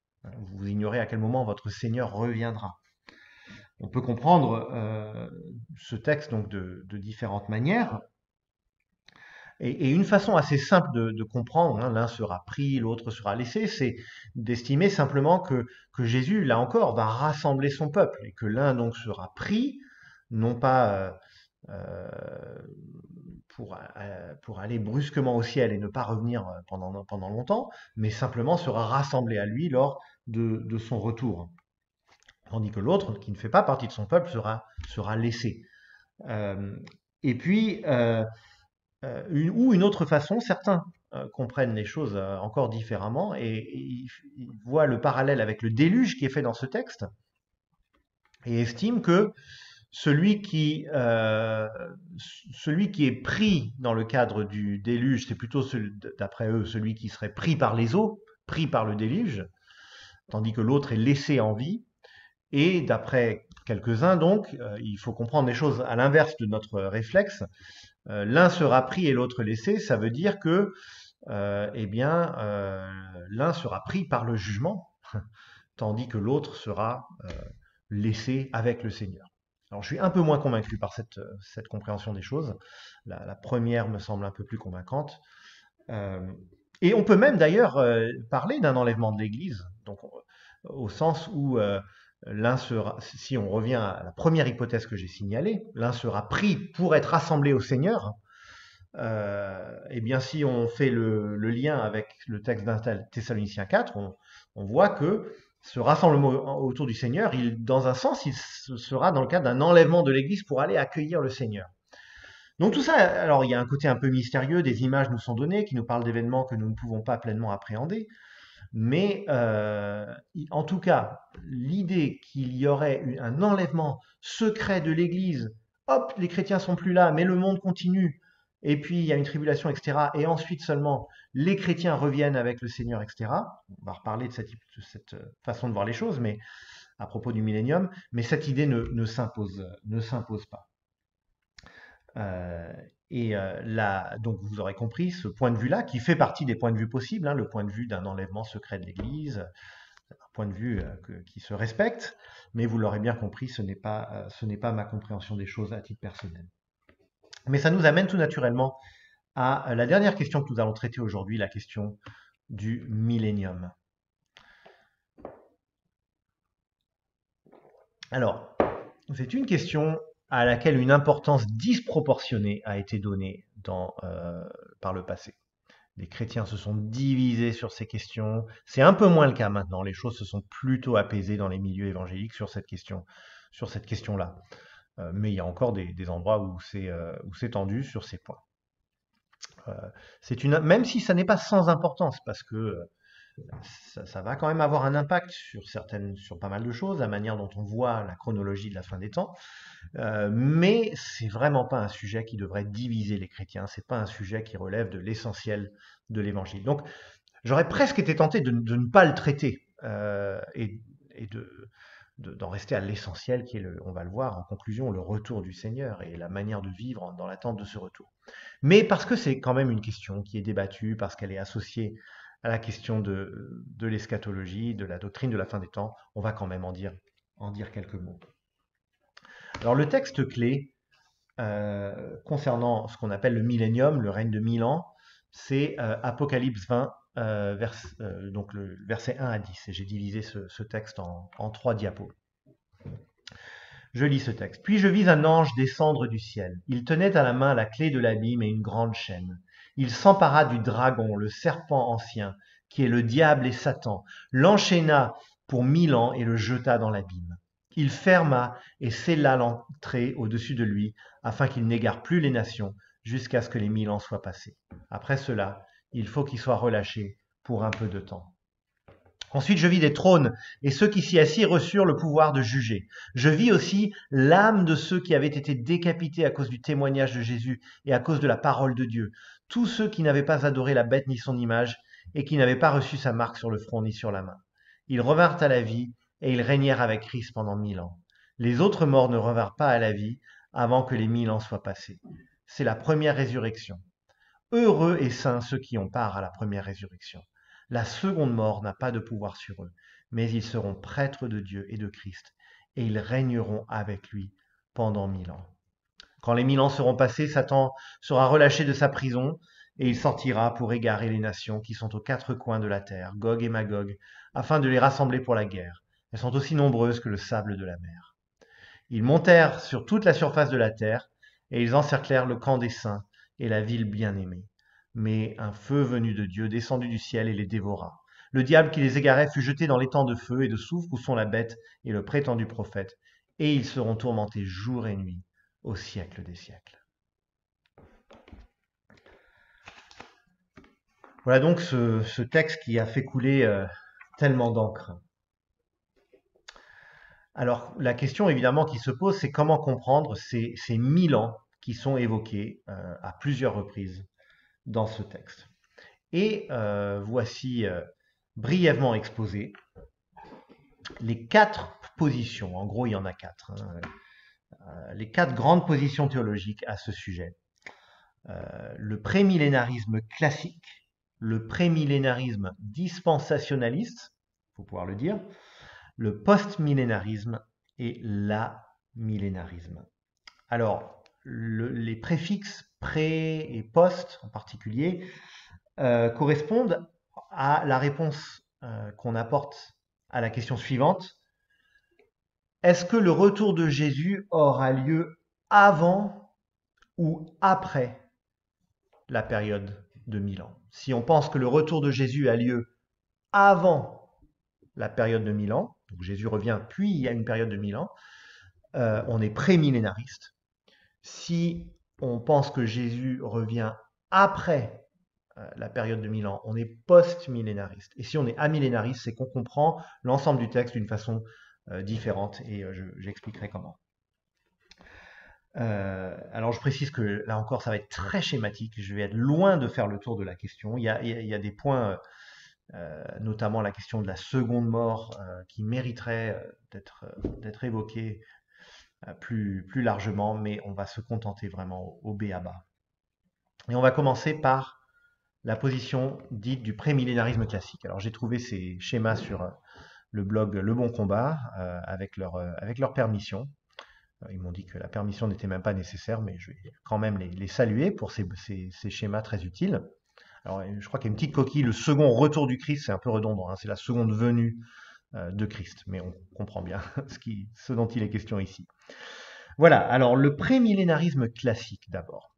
Vous ignorez à quel moment votre Seigneur reviendra. On peut comprendre ce texte donc de différentes manières. Et une façon assez simple de comprendre, hein, l'un sera pris, l'autre sera laissé, c'est d'estimer simplement que Jésus, là encore, va rassembler son peuple et que l'un donc sera pris, non pas pour aller brusquement au ciel et ne pas revenir pendant longtemps, mais simplement sera rassemblé à lui lors de son retour. Tandis que l'autre, qui ne fait pas partie de son peuple, sera laissé. Et puis, ou une autre façon, certains comprennent les choses encore différemment et ils voient le parallèle avec le déluge qui est fait dans ce texte et estiment que celui qui, euh, celui qui est pris dans le cadre du déluge, c'est plutôt, d'après eux, celui qui serait pris par les eaux, pris par le déluge, tandis que l'autre est laissé en vie. Et d'après quelques-uns, donc, il faut comprendre les choses à l'inverse de notre réflexe. L'un sera pris et l'autre laissé, ça veut dire que eh bien, l'un sera pris par le jugement, tandis que l'autre sera laissé avec le Seigneur. Alors, je suis un peu moins convaincu par cette compréhension des choses. La première me semble un peu plus convaincante. Euh, et on peut même d'ailleurs parler d'un enlèvement de l'Église, donc au sens où l'un sera, si on revient à la première hypothèse que j'ai signalée, l'un sera pris pour être rassemblé au Seigneur. Eh bien, si on fait le lien avec le texte d'un Thessaloniciens 4, on voit que ce rassemblement autour du Seigneur, dans un sens, il sera dans le cadre d'un enlèvement de l'Église pour aller accueillir le Seigneur. Donc tout ça, alors il y a un côté un peu mystérieux, des images nous sont données qui nous parlent d'événements que nous ne pouvons pas pleinement appréhender, mais en tout cas, l'idée qu'il y aurait un enlèvement secret de l'Église, hop, les chrétiens sont plus là, mais le monde continue, et puis il y a une tribulation, etc., et ensuite seulement les chrétiens reviennent avec le Seigneur, etc. On va reparler de cette façon de voir les choses, mais à propos du millénium, mais cette idée ne s'impose pas. Donc vous aurez compris ce point de vue-là, qui fait partie des points de vue possibles, hein, le point de vue d'un enlèvement secret de l'Église, un point de vue qui se respecte, mais vous l'aurez bien compris, ce n'est pas ma compréhension des choses à titre personnel. Mais ça nous amène tout naturellement à la dernière question que nous allons traiter aujourd'hui, la question du millénium. Alors, c'est une question à laquelle une importance disproportionnée a été donnée par le passé. Les chrétiens se sont divisés sur ces questions. C'est un peu moins le cas maintenant. Les choses se sont plutôt apaisées dans les milieux évangéliques sur cette question-là. Mais il y a encore des endroits où c'est tendu sur ces points. Même si ça n'est pas sans importance, parce que ça va quand même avoir un impact sur pas mal de choses, la manière dont on voit la chronologie de la fin des temps. Mais c'est vraiment pas un sujet qui devrait diviser les chrétiens. C'est pas un sujet qui relève de l'essentiel de l'évangile. Donc, j'aurais presque été tenté de ne pas le traiter et d'en rester à l'essentiel qui est, on va le voir en conclusion, le retour du Seigneur et la manière de vivre dans l'attente de ce retour. Mais parce que c'est quand même une question qui est débattue, parce qu'elle est associée à la question de l'eschatologie, de la doctrine de la fin des temps, on va quand même en dire quelques mots. Alors le texte clé concernant ce qu'on appelle le millénium, le règne de 1000 ans, c'est Apocalypse 20, donc le verset 1 à 10. Et j'ai divisé ce texte en 3 diapos. Je lis ce texte. Puis je vis un ange descendre du ciel. Il tenait à la main la clé de l'abîme et une grande chaîne. Il s'empara du dragon, le serpent ancien, qui est le diable et Satan, l'enchaîna pour 1000 ans et le jeta dans l'abîme. Il ferma et scella l'entrée au-dessus de lui, afin qu'il n'égare plus les nations, jusqu'à ce que les 1000 ans soient passés. Après cela, il faut qu'il soit relâché pour un peu de temps. Ensuite, je vis des trônes, et ceux qui s'y assirent reçurent le pouvoir de juger. Je vis aussi l'âme de ceux qui avaient été décapités à cause du témoignage de Jésus et à cause de la parole de Dieu. Tous ceux qui n'avaient pas adoré la bête ni son image, et qui n'avaient pas reçu sa marque sur le front ni sur la main. Ils revinrent à la vie, et ils régnèrent avec Christ pendant 1000 ans. Les autres morts ne revinrent pas à la vie avant que les 1000 ans soient passés. C'est la première résurrection. Heureux et saints ceux qui ont part à la première résurrection. La seconde mort n'a pas de pouvoir sur eux, mais ils seront prêtres de Dieu et de Christ, et ils régneront avec lui pendant 1000 ans. Quand les 1000 ans seront passés, Satan sera relâché de sa prison, et il sortira pour égarer les nations qui sont aux 4 coins de la terre, Gog et Magog, afin de les rassembler pour la guerre. Elles sont aussi nombreuses que le sable de la mer. Ils montèrent sur toute la surface de la terre, et ils encerclèrent le camp des saints et la ville bien-aimée. Mais un feu venu de Dieu descendit du ciel et les dévora. Le diable qui les égarait fut jeté dans l'étang de feu et de soufre où sont la bête et le prétendu prophète, et ils seront tourmentés jour et nuit au siècle des siècles. Voilà donc ce texte qui a fait couler tellement d'encre. Alors, la question évidemment qui se pose, c'est comment comprendre ces 1000 ans qui sont évoqués à plusieurs reprises dans ce texte. Et voici brièvement exposé les 4 positions, en gros il y en a 4, hein, les 4 grandes positions théologiques à ce sujet. Le prémillénarisme classique, le prémillénarisme dispensationaliste, il faut pouvoir le dire, le postmillénarisme et l'amillénarisme. Alors, les préfixes pré et post en particulier correspondent à la réponse qu'on apporte à la question suivante. Est-ce que le retour de Jésus aura lieu avant ou après la période de 1000 ans? Si on pense que le retour de Jésus a lieu avant la période de 1000 ans, donc Jésus revient puis il y a une période de 1000 ans, on est prémillénariste. Si on pense que Jésus revient après la période de 1000 ans, on est post-millénariste. Et si on est amillénariste, c'est qu'on comprend l'ensemble du texte d'une façon différente, et j'expliquerai comment. Alors je précise que là encore ça va être très schématique, je vais être loin de faire le tour de la question. Il y a des points, notamment la question de la seconde mort, qui mériterait d'être évoquée plus largement, mais on va se contenter vraiment au b.a.-ba. Et on va commencer par la position dite du prémillénarisme classique. Alors j'ai trouvé ces schémas sur le blog Le Bon Combat avec leur permission. Ils m'ont dit que la permission n'était même pas nécessaire, mais je vais quand même les saluer pour ces schémas très utiles. Alors je crois qu'il y a une petite coquille, le second retour du Christ, c'est un peu redondant, hein, c'est la seconde venue de Christ, mais on comprend bien ce dont il est question ici. Voilà, alors le prémillénarisme classique d'abord.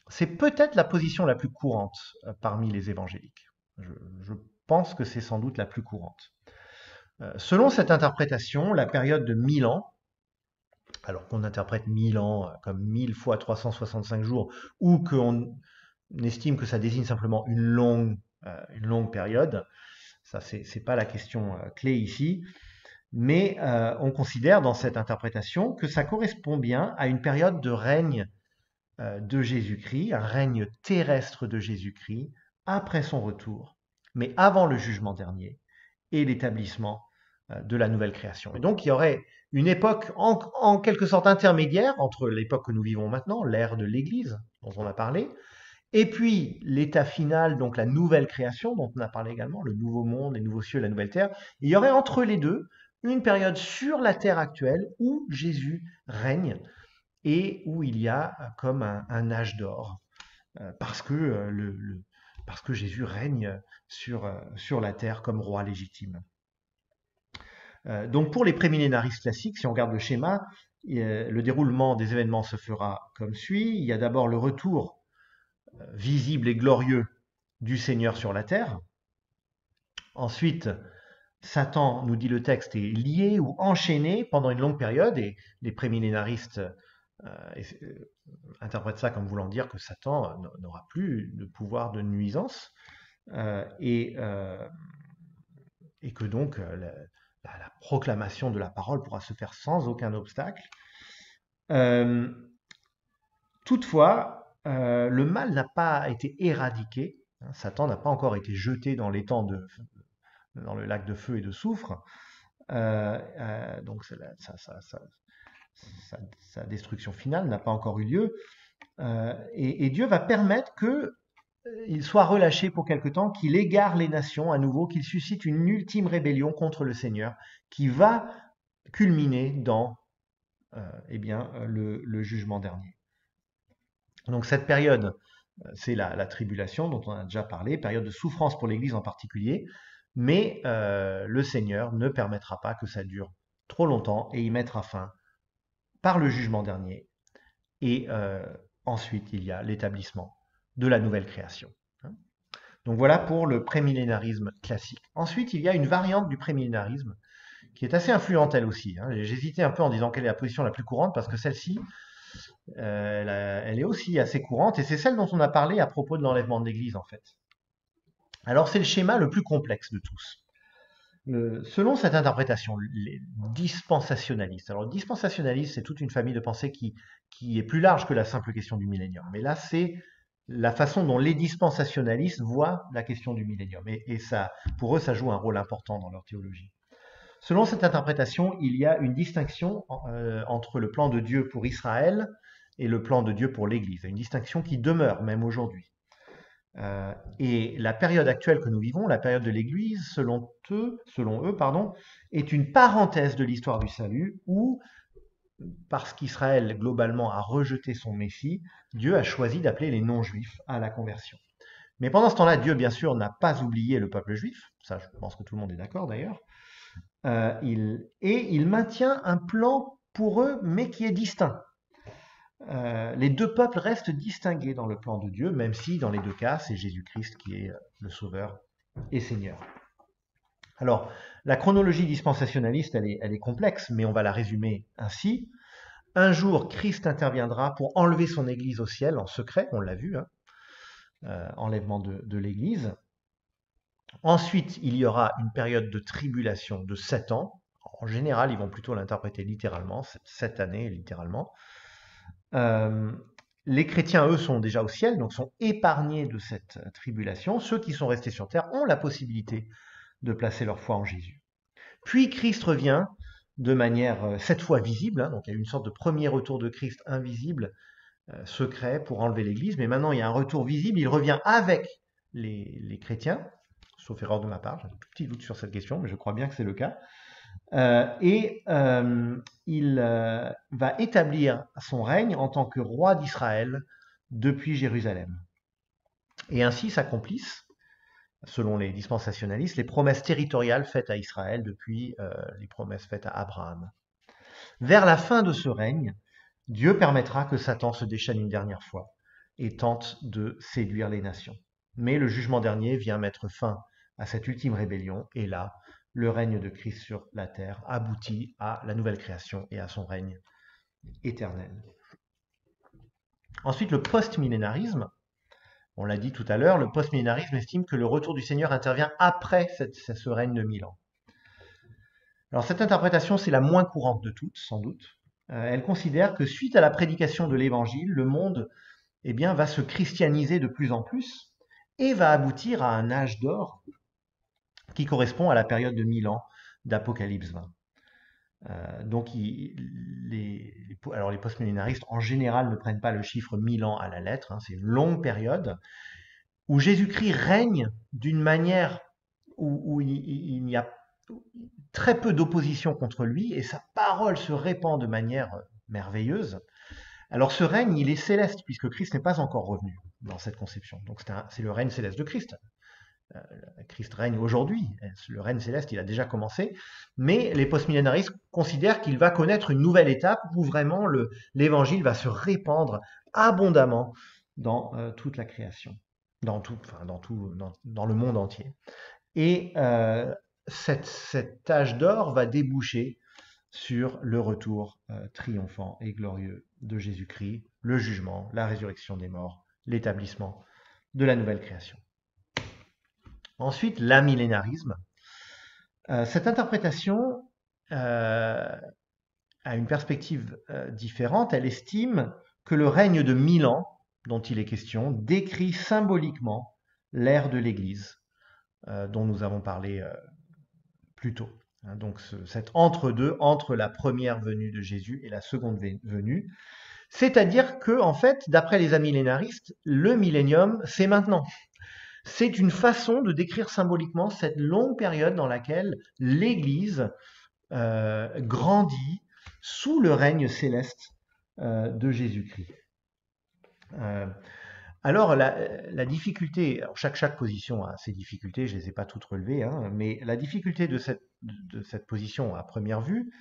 C'est peut-être la position la plus courante parmi les évangéliques. Je pense que c'est sans doute la plus courante. Selon cette interprétation, la période de 1000 ans, alors qu'on interprète 1000 ans comme 1000 fois 365 jours, ou qu'on estime que ça désigne simplement une longue période, ça c'est pas la question clé ici, mais on considère dans cette interprétation que ça correspond bien à une période de règne de Jésus-Christ, un règne terrestre de Jésus-Christ, après son retour, mais avant le jugement dernier et l'établissement de la nouvelle création. Et donc il y aurait une époque en quelque sorte intermédiaire entre l'époque que nous vivons maintenant, l'ère de l'Église, dont on a parlé, et puis l'état final, donc la nouvelle création, dont on a parlé également, le nouveau monde, les nouveaux cieux, la nouvelle terre. Et il y aurait entre les deux une période sur la terre actuelle où Jésus règne et où il y a comme un âge d'or, parce que Jésus règne sur la terre comme roi légitime. Donc pour les prémillénaristes classiques, si on regarde le schéma, le déroulement des événements se fera comme suit. Il y a d'abord le retour visible et glorieux du Seigneur sur la terre. Ensuite, Satan, nous dit le texte, est lié ou enchaîné pendant une longue période, et les prémillénaristes interprètent ça comme voulant dire que Satan n'aura plus de pouvoir de nuisance, et que donc la proclamation de la parole pourra se faire sans aucun obstacle. Toutefois, le mal n'a pas été éradiqué. Satan n'a pas encore été jeté dans l'étang dans le lac de feu et de soufre. Donc sa destruction finale n'a pas encore eu lieu. Et Dieu va permettre qu'il soit relâché pour quelque temps, qu'il égare les nations à nouveau, qu'il suscite une ultime rébellion contre le Seigneur, qui va culminer dans le jugement dernier. Donc cette période, c'est la tribulation dont on a déjà parlé, période de souffrance pour l'Église en particulier, mais le Seigneur ne permettra pas que ça dure trop longtemps et y mettra fin par le jugement dernier. Et ensuite, il y a l'établissement de la nouvelle création. Donc voilà pour le prémillénarisme classique. Ensuite, il y a une variante du prémillénarisme qui est assez influente elle aussi. J'hésitais un peu en disant quelle est la position la plus courante parce que celle-ci, elle est aussi assez courante et c'est celle dont on a parlé à propos de l'enlèvement de l'Église en fait. Alors c'est le schéma le plus complexe de tous. Selon cette interprétation, les dispensationalistes. Alors, dispensationaliste, c'est toute une famille de pensée qui est plus large que la simple question du millénium. Mais là, c'est la façon dont les dispensationalistes voient la question du millénium. Et ça, pour eux, ça joue un rôle important dans leur théologie. Selon cette interprétation, il y a une distinction entre le plan de Dieu pour Israël et le plan de Dieu pour l'Église. Une distinction qui demeure même aujourd'hui. Et la période actuelle que nous vivons, la période de l'Église, selon eux, est une parenthèse de l'histoire du salut où, parce qu'Israël globalement a rejeté son Messie, Dieu a choisi d'appeler les non-juifs à la conversion. Mais pendant ce temps-là, Dieu, bien sûr, n'a pas oublié le peuple juif, ça je pense que tout le monde est d'accord d'ailleurs, et il maintient un plan pour eux, mais qui est distinct. Les deux peuples restent distingués dans le plan de Dieu, même si dans les deux cas, c'est Jésus-Christ qui est le Sauveur et Seigneur. Alors, la chronologie dispensationaliste, elle est complexe, mais on va la résumer ainsi. Un jour, Christ interviendra pour enlever son Église au ciel en secret, on l'a vu, enlèvement de l'Église. Ensuite, il y aura une période de tribulation de 7 ans. En général, ils vont plutôt l'interpréter littéralement, 7 années littéralement. Les chrétiens, eux, sont déjà au ciel, donc sont épargnés de cette tribulation. Ceux qui sont restés sur terre ont la possibilité de placer leur foi en Jésus. Puis Christ revient de manière cette fois visible, donc il y a une sorte de premier retour de Christ invisible, secret, pour enlever l'Église, mais maintenant il y a un retour visible, il revient avec les chrétiens, sauf erreur de ma part, j'ai un tout petit doute sur cette question, mais je crois bien que c'est le cas. Il va établir son règne en tant que roi d'Israël depuis Jérusalem. Et ainsi s'accomplissent, selon les dispensationalistes, les promesses territoriales faites à Israël depuis les promesses faites à Abraham. Vers la fin de ce règne, Dieu permettra que Satan se déchaîne une dernière fois et tente de séduire les nations. Mais le jugement dernier vient mettre fin à cette ultime rébellion, et là, le règne de Christ sur la terre aboutit à la nouvelle création et à son règne éternel. Ensuite, le post-millénarisme, on l'a dit tout à l'heure, le post-millénarisme estime que le retour du Seigneur intervient après ce règne de 1000 ans. Alors cette interprétation, c'est la moins courante de toutes, sans doute. Elle considère que suite à la prédication de l'Évangile, le monde va se christianiser de plus en plus et va aboutir à un âge d'or qui correspond à la période de 1000 ans d'Apocalypse 20. Donc les post-millénaristes en général ne prennent pas le chiffre 1000 ans à la lettre, c'est une longue période où Jésus-Christ règne d'une manière où il n'y a très peu d'opposition contre lui et sa parole se répand de manière merveilleuse. Alors ce règne, il est céleste puisque Christ n'est pas encore revenu dans cette conception. Donc c'est le règne céleste de Christ. Christ règne aujourd'hui, le règne céleste il a déjà commencé, mais les postmillénaristes considèrent qu'il va connaître une nouvelle étape où vraiment l'évangile va se répandre abondamment dans toute la création, dans le monde entier. Et cet âge d'or va déboucher sur le retour triomphant et glorieux de Jésus-Christ, le jugement, la résurrection des morts, l'établissement de la nouvelle création. Ensuite, l'amillénarisme. Cette interprétation a une perspective différente. Elle estime que le règne de 1000 ans, dont il est question, décrit symboliquement l'ère de l'Église, dont nous avons parlé plus tôt. Donc cet entre-deux, entre la première venue de Jésus et la seconde venue. C'est-à-dire que, en fait, d'après les amillénaristes, le millénium, c'est maintenant. C'est une façon de décrire symboliquement cette longue période dans laquelle l'Église grandit sous le règne céleste de Jésus-Christ. Alors la difficulté, alors chaque position a ses difficultés, je ne les ai pas toutes relevées, mais la difficulté de cette position à première vue,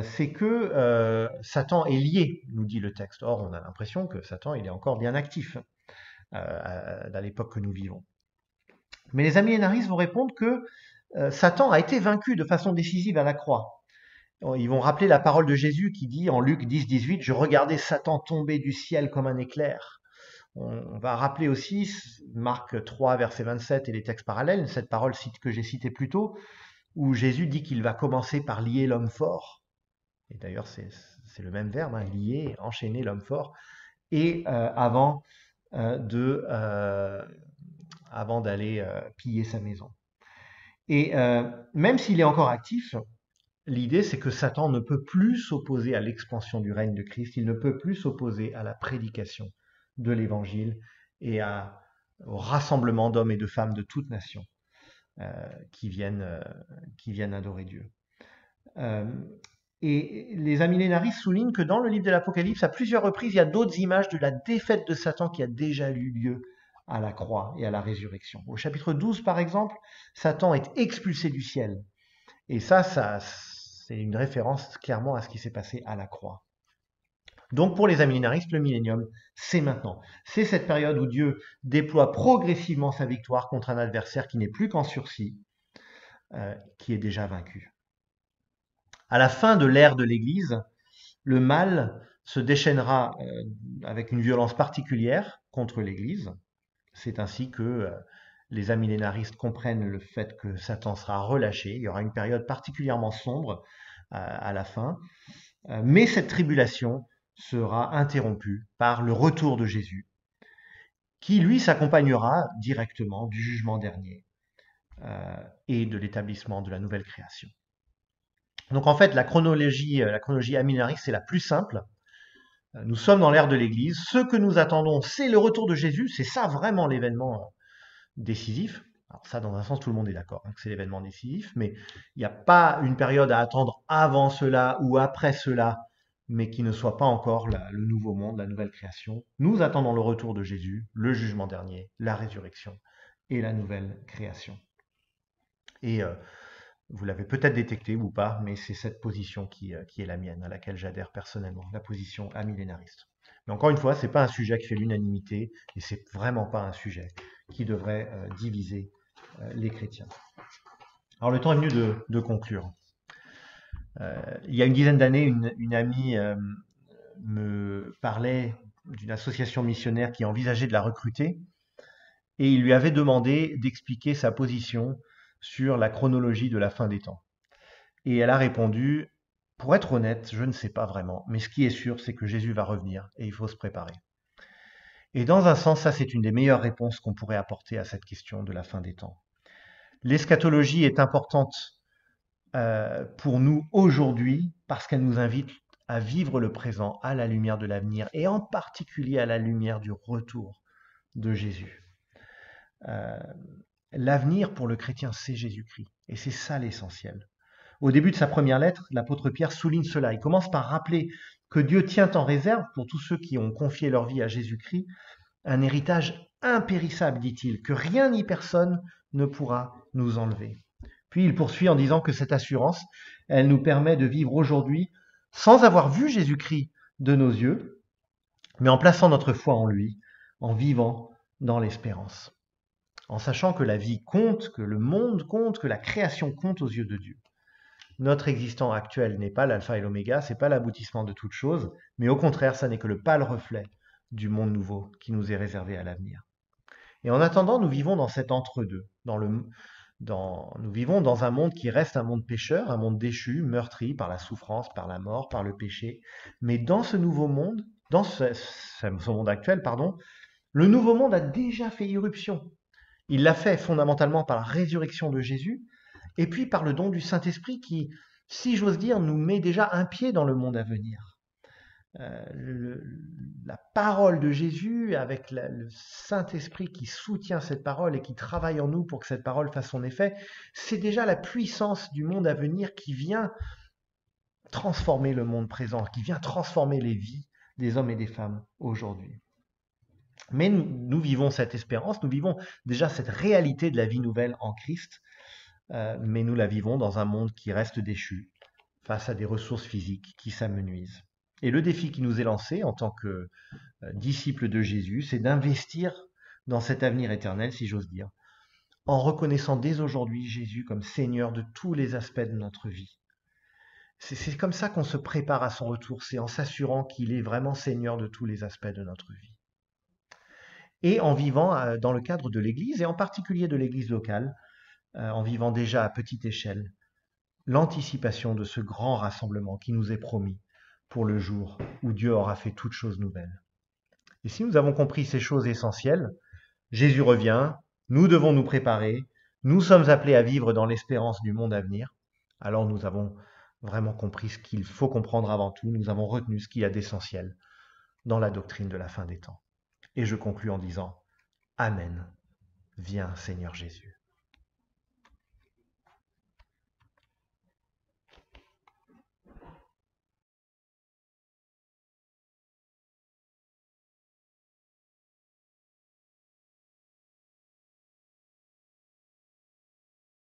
c'est que Satan est lié, nous dit le texte. Or, on a l'impression que Satan il est encore bien actif à l'époque que nous vivons. Mais les amillénaristes vont répondre que Satan a été vaincu de façon décisive à la croix. Ils vont rappeler la parole de Jésus qui dit en Luc 10, 18 « Je regardais Satan tomber du ciel comme un éclair. On va rappeler aussi Marc 3, verset 27 et les textes parallèles, cette parole que j'ai citée plus tôt, où Jésus dit qu'il va commencer par lier l'homme fort. Et d'ailleurs, c'est le même verbe, hein, lier, enchaîner l'homme fort, et avant d'aller piller sa maison. Et même s'il est encore actif, l'idée c'est que Satan ne peut plus s'opposer à l'expansion du règne de Christ, il ne peut plus s'opposer à la prédication de l'évangile et au rassemblement d'hommes et de femmes de toutes nations qui viennent adorer Dieu. Et les amillénaristes soulignent que dans le livre de l'Apocalypse, à plusieurs reprises, il y a d'autres images de la défaite de Satan qui a déjà eu lieu à la croix et à la résurrection. Au chapitre 12, par exemple, Satan est expulsé du ciel. Et ça c'est une référence clairement à ce qui s'est passé à la croix. Donc pour les amillénaristes, le millénium, c'est maintenant. C'est cette période où Dieu déploie progressivement sa victoire contre un adversaire qui n'est plus qu'en sursis, qui est déjà vaincu. À la fin de l'ère de l'Église, le mal se déchaînera avec une violence particulière contre l'Église. C'est ainsi que les amillénaristes comprennent le fait que Satan sera relâché. Il y aura une période particulièrement sombre à la fin. Mais cette tribulation sera interrompue par le retour de Jésus, qui lui s'accompagnera directement du jugement dernier et de l'établissement de la nouvelle création. Donc en fait, la chronologie amillénariste, c'est la plus simple. Nous sommes dans l'ère de l'Église. Ce que nous attendons, c'est le retour de Jésus. C'est ça vraiment l'événement décisif. Alors ça, dans un sens, tout le monde est d'accord que c'est l'événement décisif, mais il n'y a pas une période à attendre avant cela ou après cela, mais qui ne soit pas encore le nouveau monde, la nouvelle création. Nous attendons le retour de Jésus, le jugement dernier, la résurrection et la nouvelle création. Et vous l'avez peut-être détecté ou pas, mais c'est cette position qui est la mienne, à laquelle j'adhère personnellement, la position amillénariste. Mais encore une fois, ce n'est pas un sujet qui fait l'unanimité, et c'est vraiment pas un sujet qui devrait diviser les chrétiens. Alors le temps est venu de conclure. Il y a une dizaine d'années, une amie me parlait d'une association missionnaire qui envisageait de la recruter, et il lui avait demandé d'expliquer sa position sur la chronologie de la fin des temps. Et elle a répondu, pour être honnête, je ne sais pas vraiment, mais ce qui est sûr, c'est que Jésus va revenir et il faut se préparer. Et dans un sens, ça c'est une des meilleures réponses qu'on pourrait apporter à cette question de la fin des temps. L'eschatologie est importante pour nous aujourd'hui parce qu'elle nous invite à vivre le présent à la lumière de l'avenir et en particulier à la lumière du retour de Jésus. L'avenir pour le chrétien, c'est Jésus-Christ et c'est ça l'essentiel. Au début de sa première lettre, l'apôtre Pierre souligne cela. Il commence par rappeler que Dieu tient en réserve pour tous ceux qui ont confié leur vie à Jésus-Christ un héritage impérissable, dit-il, que rien ni personne ne pourra nous enlever. Puis il poursuit en disant que cette assurance, elle nous permet de vivre aujourd'hui sans avoir vu Jésus-Christ de nos yeux, mais en plaçant notre foi en lui, en vivant dans l'espérance, en sachant que la vie compte, que le monde compte, que la création compte aux yeux de Dieu. Notre existence actuel n'est pas l'alpha et l'oméga, c'est pas l'aboutissement de toute chose, mais au contraire, ça n'est que le pâle reflet du monde nouveau qui nous est réservé à l'avenir. Et en attendant, nous vivons dans cet entre-deux. Nous vivons dans un monde qui reste un monde pécheur, un monde déchu, meurtri par la souffrance, par la mort, par le péché. Mais dans ce nouveau monde, dans ce monde actuel, le nouveau monde a déjà fait irruption. Il l'a fait fondamentalement par la résurrection de Jésus, et puis par le don du Saint-Esprit qui, si j'ose dire, nous met déjà un pied dans le monde à venir. La parole de Jésus avec le Saint-Esprit qui soutient cette parole et qui travaille en nous pour que cette parole fasse son effet, c'est déjà la puissance du monde à venir qui vient transformer le monde présent, qui vient transformer les vies des hommes et des femmes aujourd'hui. Mais nous vivons cette espérance, nous vivons déjà cette réalité de la vie nouvelle en Christ, mais nous la vivons dans un monde qui reste déchu face à des ressources physiques qui s'amenuisent. Et le défi qui nous est lancé en tant que disciples de Jésus, c'est d'investir dans cet avenir éternel, si j'ose dire, en reconnaissant dès aujourd'hui Jésus comme Seigneur de tous les aspects de notre vie. C'est comme ça qu'on se prépare à son retour, c'est en s'assurant qu'il est vraiment Seigneur de tous les aspects de notre vie. et en vivant dans le cadre de l'Église, et en particulier de l'Église locale, en vivant déjà à petite échelle, l'anticipation de ce grand rassemblement qui nous est promis pour le jour où Dieu aura fait toutes choses nouvelles. Et si nous avons compris ces choses essentielles, Jésus revient, nous devons nous préparer, nous sommes appelés à vivre dans l'espérance du monde à venir, alors nous avons vraiment compris ce qu'il faut comprendre avant tout, nous avons retenu ce qu'il y a d'essentiel dans la doctrine de la fin des temps. Et je conclus en disant, Amen. Viens Seigneur Jésus.